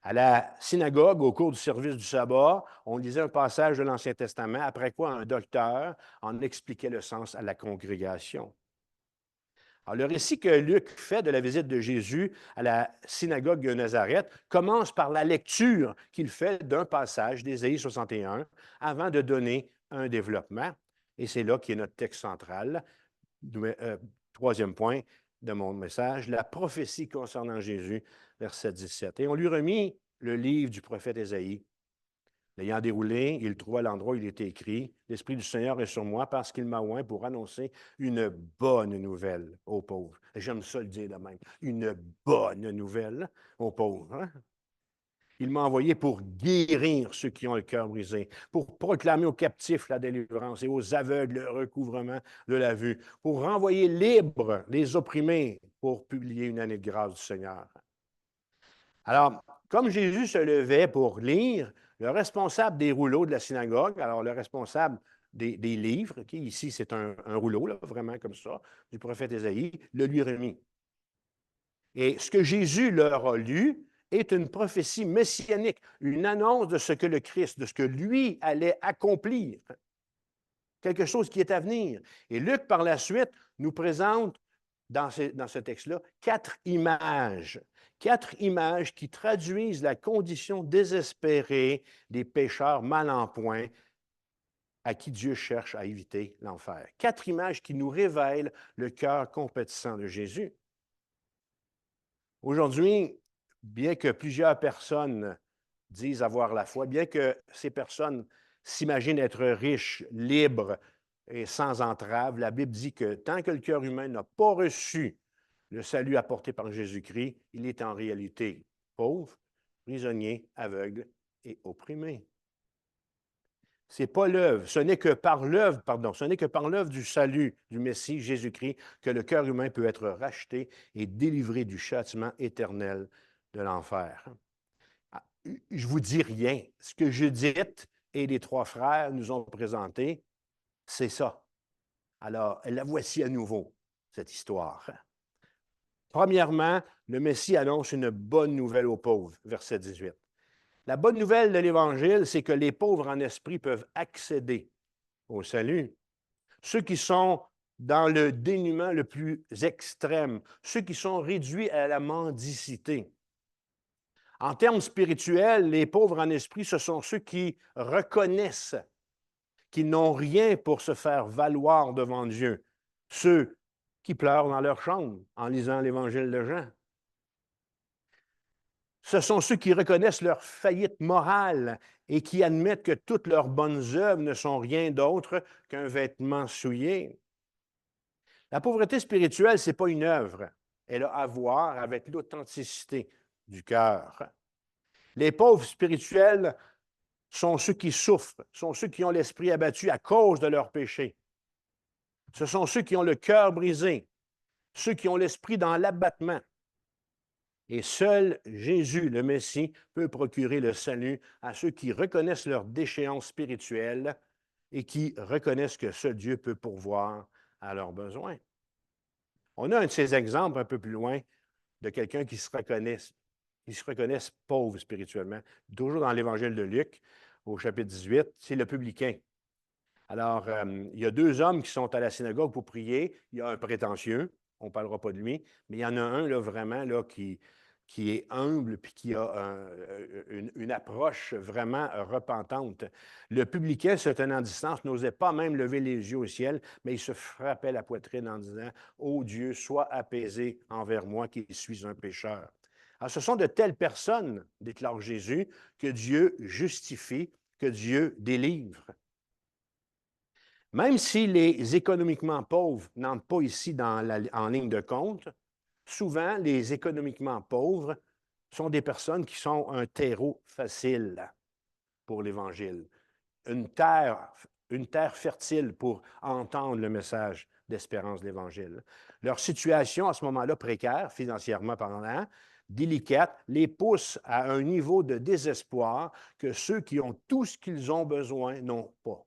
A: À la synagogue, au cours du service du sabbat, on lisait un passage de l'Ancien Testament, après quoi un docteur en expliquait le sens à la congrégation. Alors, le récit que Luc fait de la visite de Jésus à la synagogue de Nazareth commence par la lecture qu'il fait d'un passage d'Ésaïe 61 avant de donner un développement. Et c'est là qu'est notre texte central. Troisième point de mon message, la prophétie concernant Jésus, verset 17. Et on lui remit le livre du prophète Ésaïe. L'ayant déroulé, il trouva l'endroit où il était écrit, « L'Esprit du Seigneur est sur moi parce qu'il m'a oint pour annoncer une bonne nouvelle aux pauvres. » J'aime ça le dire de même. Une bonne nouvelle aux pauvres. Hein? Il m'a envoyé pour guérir ceux qui ont le cœur brisé, pour proclamer aux captifs la délivrance et aux aveugles le recouvrement de la vue, pour renvoyer libres les opprimés, pour publier une année de grâce du Seigneur. Alors, comme Jésus se levait pour lire, le responsable des rouleaux de la synagogue, alors le responsable des livres, okay, ici c'est un rouleau, là, vraiment comme ça, du prophète Ésaïe, le lui remit. Et ce que Jésus leur a lu est une prophétie messianique, une annonce de ce que le Christ, de ce que lui allait accomplir, quelque chose qui est à venir. Et Luc, par la suite, nous présente dans ce texte-là 4 images. 4 images qui traduisent la condition désespérée des pécheurs mal en point à qui Dieu cherche à éviter l'enfer. 4 images qui nous révèlent le cœur compatissant de Jésus. Aujourd'hui, bien que plusieurs personnes disent avoir la foi, bien que ces personnes s'imaginent être riches, libres et sans entrave, la Bible dit que tant que le cœur humain n'a pas reçu le salut apporté par Jésus-Christ, il est en réalité pauvre, prisonnier, aveugle et opprimé. Ce n'est pas l'œuvre, ce n'est que par l'œuvre, ce n'est que par l'œuvre du salut du Messie Jésus-Christ que le cœur humain peut être racheté et délivré du châtiment éternel de l'enfer. Je ne vous dis rien. Ce que Judith et les 3 frères nous ont présenté, c'est ça. Alors, la voici à nouveau, cette histoire. Premièrement, le Messie annonce une bonne nouvelle aux pauvres, verset 18. La bonne nouvelle de l'Évangile, c'est que les pauvres en esprit peuvent accéder au salut. Ceux qui sont dans le dénuement le plus extrême, ceux qui sont réduits à la mendicité. En termes spirituels, les pauvres en esprit, ce sont ceux qui reconnaissent qu'ils n'ont rien pour se faire valoir devant Dieu. Ceux qui pleurent dans leur chambre en lisant l'Évangile de Jean. Ce sont ceux qui reconnaissent leur faillite morale et qui admettent que toutes leurs bonnes œuvres ne sont rien d'autre qu'un vêtement souillé. La pauvreté spirituelle, ce n'est pas une œuvre. Elle a à voir avec l'authenticité du cœur. Les pauvres spirituels sont ceux qui souffrent, sont ceux qui ont l'esprit abattu à cause de leurs péchés. Ce sont ceux qui ont le cœur brisé, ceux qui ont l'esprit dans l'abattement. Et seul Jésus, le Messie, peut procurer le salut à ceux qui reconnaissent leur déchéance spirituelle et qui reconnaissent que seul Dieu peut pourvoir à leurs besoins. On a un de ces exemples un peu plus loin de quelqu'un qui se reconnaisse pauvre spirituellement. Toujours dans l'Évangile de Luc, au chapitre 18, c'est le publicain. Alors, il y a 2 hommes qui sont à la synagogue pour prier. Il y a un prétentieux, on ne parlera pas de lui, mais il y en a un là, vraiment là, qui est humble puis qui a une approche vraiment repentante. Le publicain, se tenant à distance, n'osait pas même lever les yeux au ciel, mais il se frappait la poitrine en disant « Ô Dieu, sois apaisé envers moi qui suis un pécheur. » Alors, ce sont de telles personnes, déclare Jésus, que Dieu justifie, que Dieu délivre. Même si les économiquement pauvres n'entrent pas ici en ligne de compte, souvent, les économiquement pauvres sont des personnes qui sont un terreau facile pour l'Évangile, une terre fertile pour entendre le message d'espérance de l'Évangile. Leur situation, à ce moment-là, précaire, financièrement parlant, délicate, les pousse à un niveau de désespoir que ceux qui ont tout ce qu'ils ont besoin n'ont pas.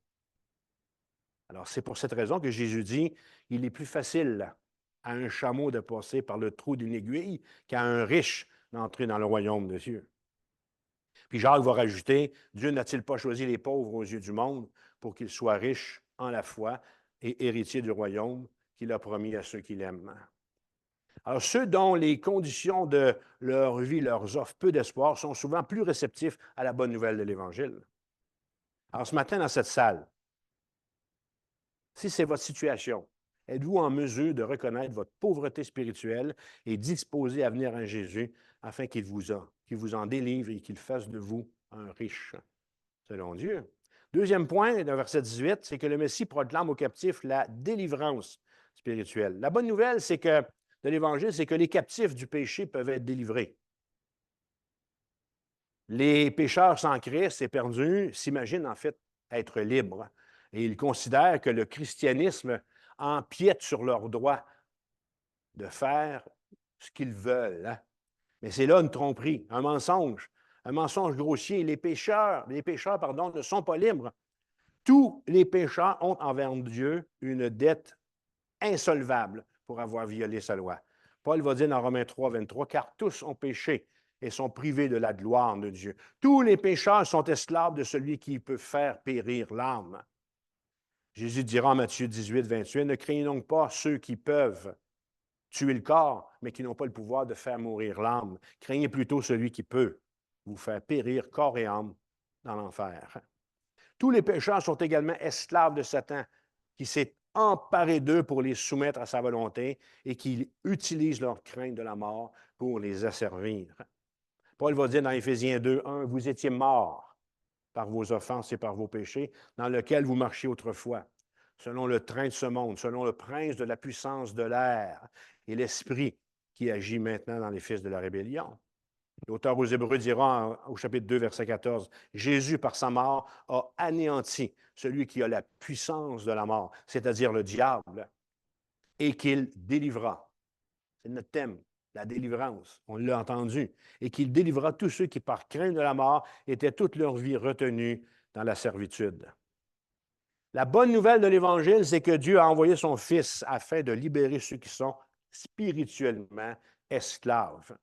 A: Alors, c'est pour cette raison que Jésus dit, il est plus facile à un chameau de passer par le trou d'une aiguille qu'à un riche d'entrer dans le royaume de Dieu. Puis Jacques va rajouter, Dieu n'a-t-il pas choisi les pauvres aux yeux du monde pour qu'ils soient riches en la foi et héritiers du royaume qu'il a promis à ceux qui l'aiment? Alors, ceux dont les conditions de leur vie leur offrent peu d'espoir sont souvent plus réceptifs à la bonne nouvelle de l'Évangile. Alors, ce matin, dans cette salle, si c'est votre situation, êtes-vous en mesure de reconnaître votre pauvreté spirituelle et disposé à venir à Jésus afin qu'il vous en délivre et qu'il fasse de vous un riche? selon Dieu. Deuxième point, dans verset 18, c'est que le Messie proclame aux captifs la délivrance spirituelle. La bonne nouvelle, c'est que de l'Évangile, c'est que les captifs du péché peuvent être délivrés. Les pécheurs sans Christ et perdus s'imaginent en fait être libres et ils considèrent que le christianisme empiète sur leur droit de faire ce qu'ils veulent. Hein? Mais c'est là une tromperie, un mensonge grossier. Les pécheurs, ne sont pas libres. Tous les pécheurs ont envers Dieu une dette insolvable pour avoir violé sa loi. Paul va dire dans Romains 3, 23, « Car tous ont péché et sont privés de la gloire de Dieu. Tous les pécheurs sont esclaves de celui qui peut faire périr l'âme. » Jésus dira en Matthieu 18, 28, « Ne craignez donc pas ceux qui peuvent tuer le corps, mais qui n'ont pas le pouvoir de faire mourir l'âme. Craignez plutôt celui qui peut vous faire périr corps et âme dans l'enfer. » Tous les pécheurs sont également esclaves de Satan, qui s'est emparé d'eux pour les soumettre à sa volonté et qui utilise leur crainte de la mort pour les asservir. Paul va dire dans Éphésiens 2, 1, « Vous étiez morts par vos offenses et par vos péchés, dans lesquels vous marchiez autrefois, selon le train de ce monde, selon le prince de la puissance de l'air et l'esprit qui agit maintenant dans les fils de la rébellion. » L'auteur aux Hébreux dira au chapitre 2, verset 14, « Jésus, par sa mort, a anéanti celui qui a la puissance de la mort, c'est-à-dire le diable, et qu'il délivra. » C'est notre thème, la délivrance. On l'a entendu. Et qu'il délivra tous ceux qui, par crainte de la mort, étaient toute leur vie retenus dans la servitude. La bonne nouvelle de l'Évangile, c'est que Dieu a envoyé son Fils afin de libérer ceux qui sont spirituellement esclaves.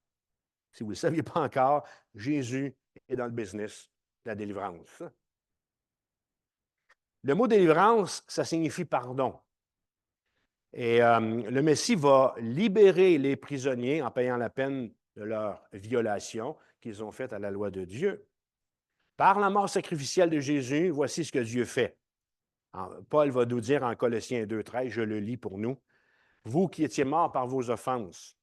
A: Si vous ne le saviez pas encore, Jésus est dans le business de la délivrance. Le mot délivrance, ça signifie pardon. Et le Messie va libérer les prisonniers en payant la peine de leur violation qu'ils ont faite à la loi de Dieu. Par la mort sacrificielle de Jésus, voici ce que Dieu fait. Paul va nous dire en Colossiens 2,13, je le lis pour nous, « Vous qui étiez morts par vos offenses,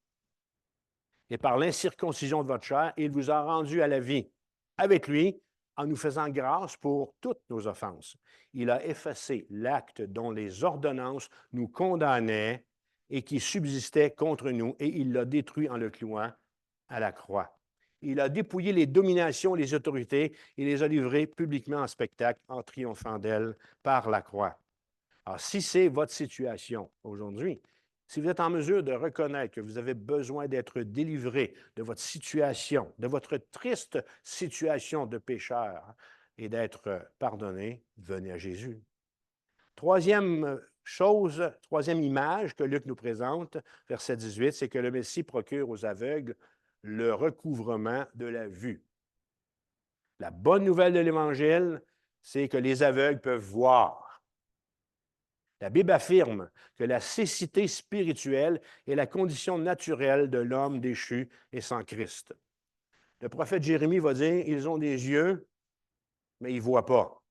A: et par l'incirconcision de votre chair, il vous a rendu à la vie avec lui en nous faisant grâce pour toutes nos offenses. Il a effacé l'acte dont les ordonnances nous condamnaient et qui subsistait contre nous, et il l'a détruit en le clouant à la croix. Il a dépouillé les dominations, les autorités, et les a livrées publiquement en spectacle en triomphant d'elles par la croix. » Alors, si c'est votre situation aujourd'hui, si vous êtes en mesure de reconnaître que vous avez besoin d'être délivré de votre situation, de votre triste situation de pécheur et d'être pardonné, venez à Jésus. Troisième chose, troisième image que Luc nous présente, verset 18, c'est que le Messie procure aux aveugles le recouvrement de la vue. La bonne nouvelle de l'Évangile, c'est que les aveugles peuvent voir. La Bible affirme que la cécité spirituelle est la condition naturelle de l'homme déchu et sans Christ. Le prophète Jérémie va dire, « Ils ont des yeux, mais ils ne voient pas. »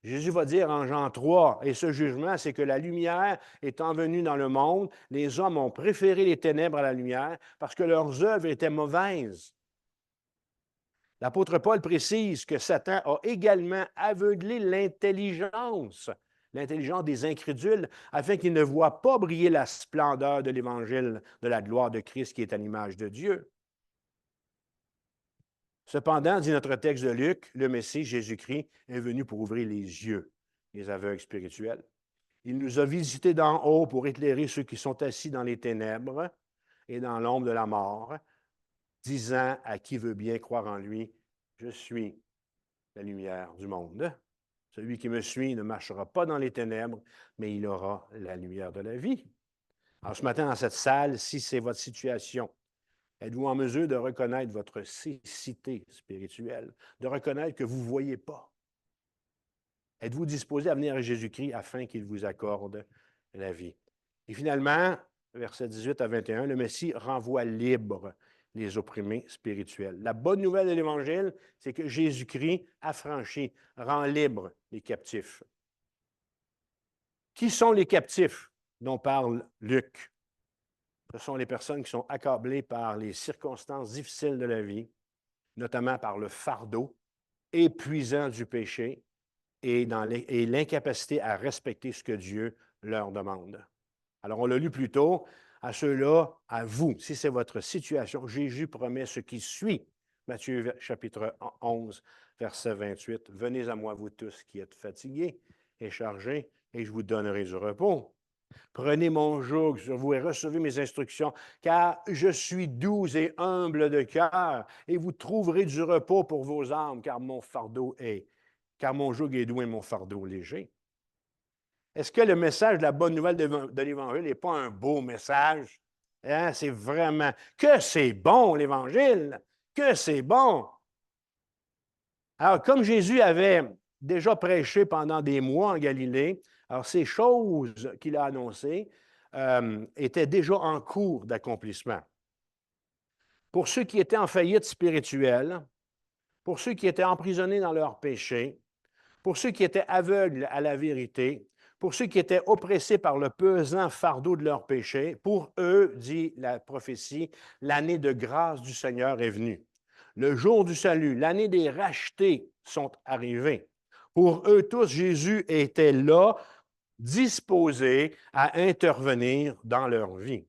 A: Jésus va dire en Jean 3, « Et ce jugement, c'est que la lumière étant venue dans le monde, les hommes ont préféré les ténèbres à la lumière parce que leurs œuvres étaient mauvaises. » L'apôtre Paul précise que Satan a également aveuglé l'intelligence des incrédules, afin qu'ils ne voient pas briller la splendeur de l'Évangile de la gloire de Christ qui est à l'image de Dieu. Cependant, dit notre texte de Luc, le Messie, Jésus-Christ, est venu pour ouvrir les yeux des aveugles spirituels. Il nous a visités d'en haut pour éclairer ceux qui sont assis dans les ténèbres et dans l'ombre de la mort, disant à qui veut bien croire en lui, « Je suis la lumière du monde. » Celui qui me suit ne marchera pas dans les ténèbres, mais il aura la lumière de la vie. Alors ce matin, dans cette salle, si c'est votre situation, êtes-vous en mesure de reconnaître votre cécité spirituelle, de reconnaître que vous ne voyez pas? Êtes-vous disposé à venir à Jésus-Christ afin qu'il vous accorde la vie? Et finalement, versets 18 à 21, le Messie renvoie libre les opprimés spirituels. La bonne nouvelle de l'Évangile, c'est que Jésus-Christ affranchit, rend libre les captifs. Qui sont les captifs dont parle Luc? Ce sont les personnes qui sont accablées par les circonstances difficiles de la vie, notamment par le fardeau épuisant du péché et l'incapacité à respecter ce que Dieu leur demande. Alors, on l'a lu plus tôt, à ceux-là, à vous, si c'est votre situation, Jésus promet ce qui suit. Matthieu chapitre 11, verset 28. « Venez à moi, vous tous qui êtes fatigués et chargés, et je vous donnerai du repos. Prenez mon joug sur vous et recevez mes instructions, car je suis doux et humble de cœur, et vous trouverez du repos pour vos âmes, car mon joug est doux et mon fardeau léger. » Est-ce que le message de la bonne nouvelle de l'Évangile n'est pas un beau message? Hein? C'est vraiment que c'est bon, l'Évangile, que c'est bon. Alors, comme Jésus avait déjà prêché pendant des mois en Galilée, alors ces choses qu'il a annoncées étaient déjà en cours d'accomplissement. Pour ceux qui étaient en faillite spirituelle, pour ceux qui étaient emprisonnés dans leurs péchés, pour ceux qui étaient aveugles à la vérité, pour ceux qui étaient oppressés par le pesant fardeau de leurs péchés, pour eux, dit la prophétie, l'année de grâce du Seigneur est venue. Le jour du salut, l'année des rachetés sont arrivés. Pour eux tous, Jésus était là, disposé à intervenir dans leur vie.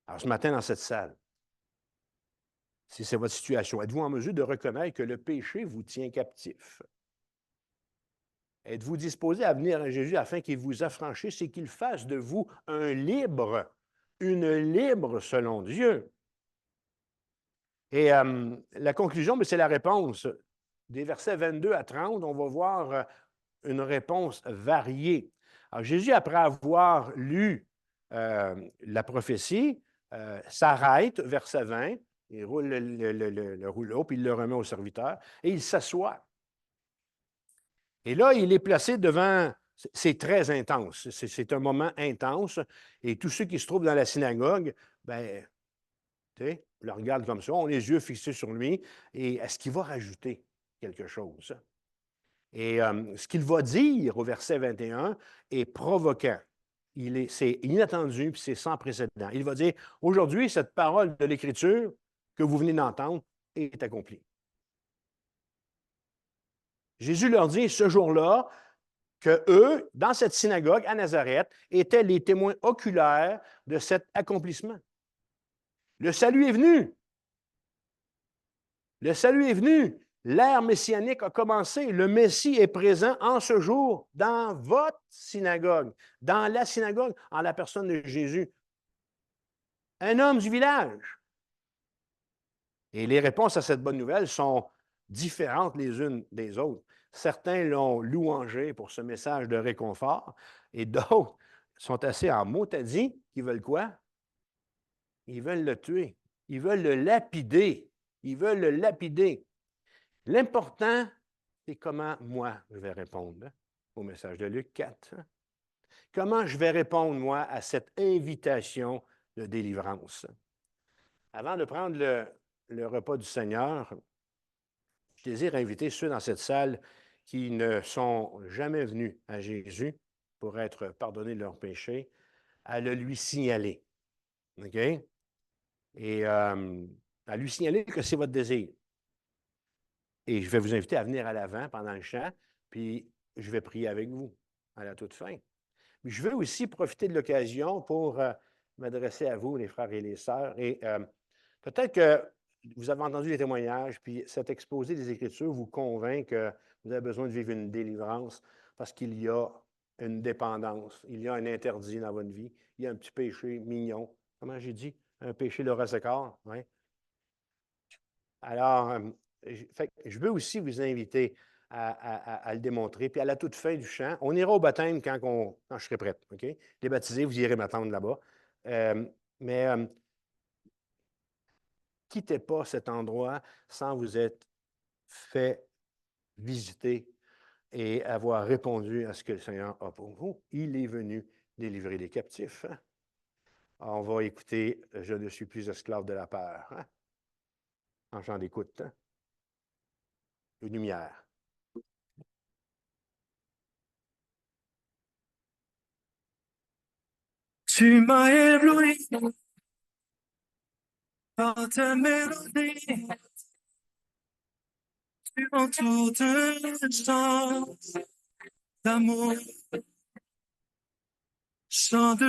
A: Alors, ce matin, dans cette salle, si c'est votre situation, êtes-vous en mesure de reconnaître que le péché vous tient captif? Êtes-vous disposé à venir à Jésus afin qu'il vous affranchisse et qu'il fasse de vous un libre, une libre selon Dieu? Et la conclusion, c'est la réponse. Des versets 22 à 30, on va voir une réponse variée. Alors, Jésus, après avoir lu la prophétie, s'arrête, verset 20, il roule le rouleau, puis il le remet au serviteur, et il s'assoit. Et là, il est placé devant, c'est très intense, c'est un moment intense, et tous ceux qui se trouvent dans la synagogue, bien, tu sais, le regardent comme ça, ont les yeux fixés sur lui, et est-ce qu'il va rajouter quelque chose? Et ce qu'il va dire au verset 21 est provoquant. C'est inattendu, puis c'est sans précédent. Il va dire, aujourd'hui, cette parole de l'Écriture que vous venez d'entendre est accomplie. Jésus leur dit ce jour-là que eux, dans cette synagogue à Nazareth, étaient les témoins oculaires de cet accomplissement. Le salut est venu. Le salut est venu. L'ère messianique a commencé. Le Messie est présent en ce jour dans votre synagogue, dans la synagogue, en la personne de Jésus. Un homme du village. Et les réponses à cette bonne nouvelle sont différentes les unes des autres. Certains l'ont louangé pour ce message de réconfort et d'autres sont assez en mot-à-dit qui veulent quoi? Ils veulent le tuer. Ils veulent le lapider. Ils veulent le lapider. L'important, c'est comment moi je vais répondre au message de Luc 4. Comment je vais répondre, moi, à cette invitation de délivrance. Avant de prendre le repas du Seigneur, je désire inviter ceux dans cette salle qui ne sont jamais venus à Jésus pour être pardonnés de leurs péchés, à le lui signaler. OK? Et à lui signaler que c'est votre désir. Et je vais vous inviter à venir à l'avant pendant le chant, puis je vais prier avec vous à la toute fin. Mais je veux aussi profiter de l'occasion pour m'adresser à vous, les frères et les sœurs. Et peut-être que vous avez entendu les témoignages, puis cet exposé des Écritures vous convainc que vous avez besoin de vivre une délivrance parce qu'il y a une dépendance, il y a un interdit dans votre vie, il y a un petit péché mignon. Comment j'ai dit? Un péché de raccord, oui. Alors, je veux aussi vous inviter à le démontrer. Puis à la toute fin du chant, on ira au baptême quand je serai prête. OK? Les baptisés, vous irez m'attendre là-bas. Mais quittez pas cet endroit sans vous être fait visiter et avoir répondu à ce que le Seigneur a pour vous. Il est venu délivrer les captifs. Hein? On va écouter « Je ne suis plus esclave de la peur ». Hein? En chant d'écoute. Hein? Une lumière.
F: Tu m'as ébloui par ta mélodie. tu m'entoures de chants d'amour, chants de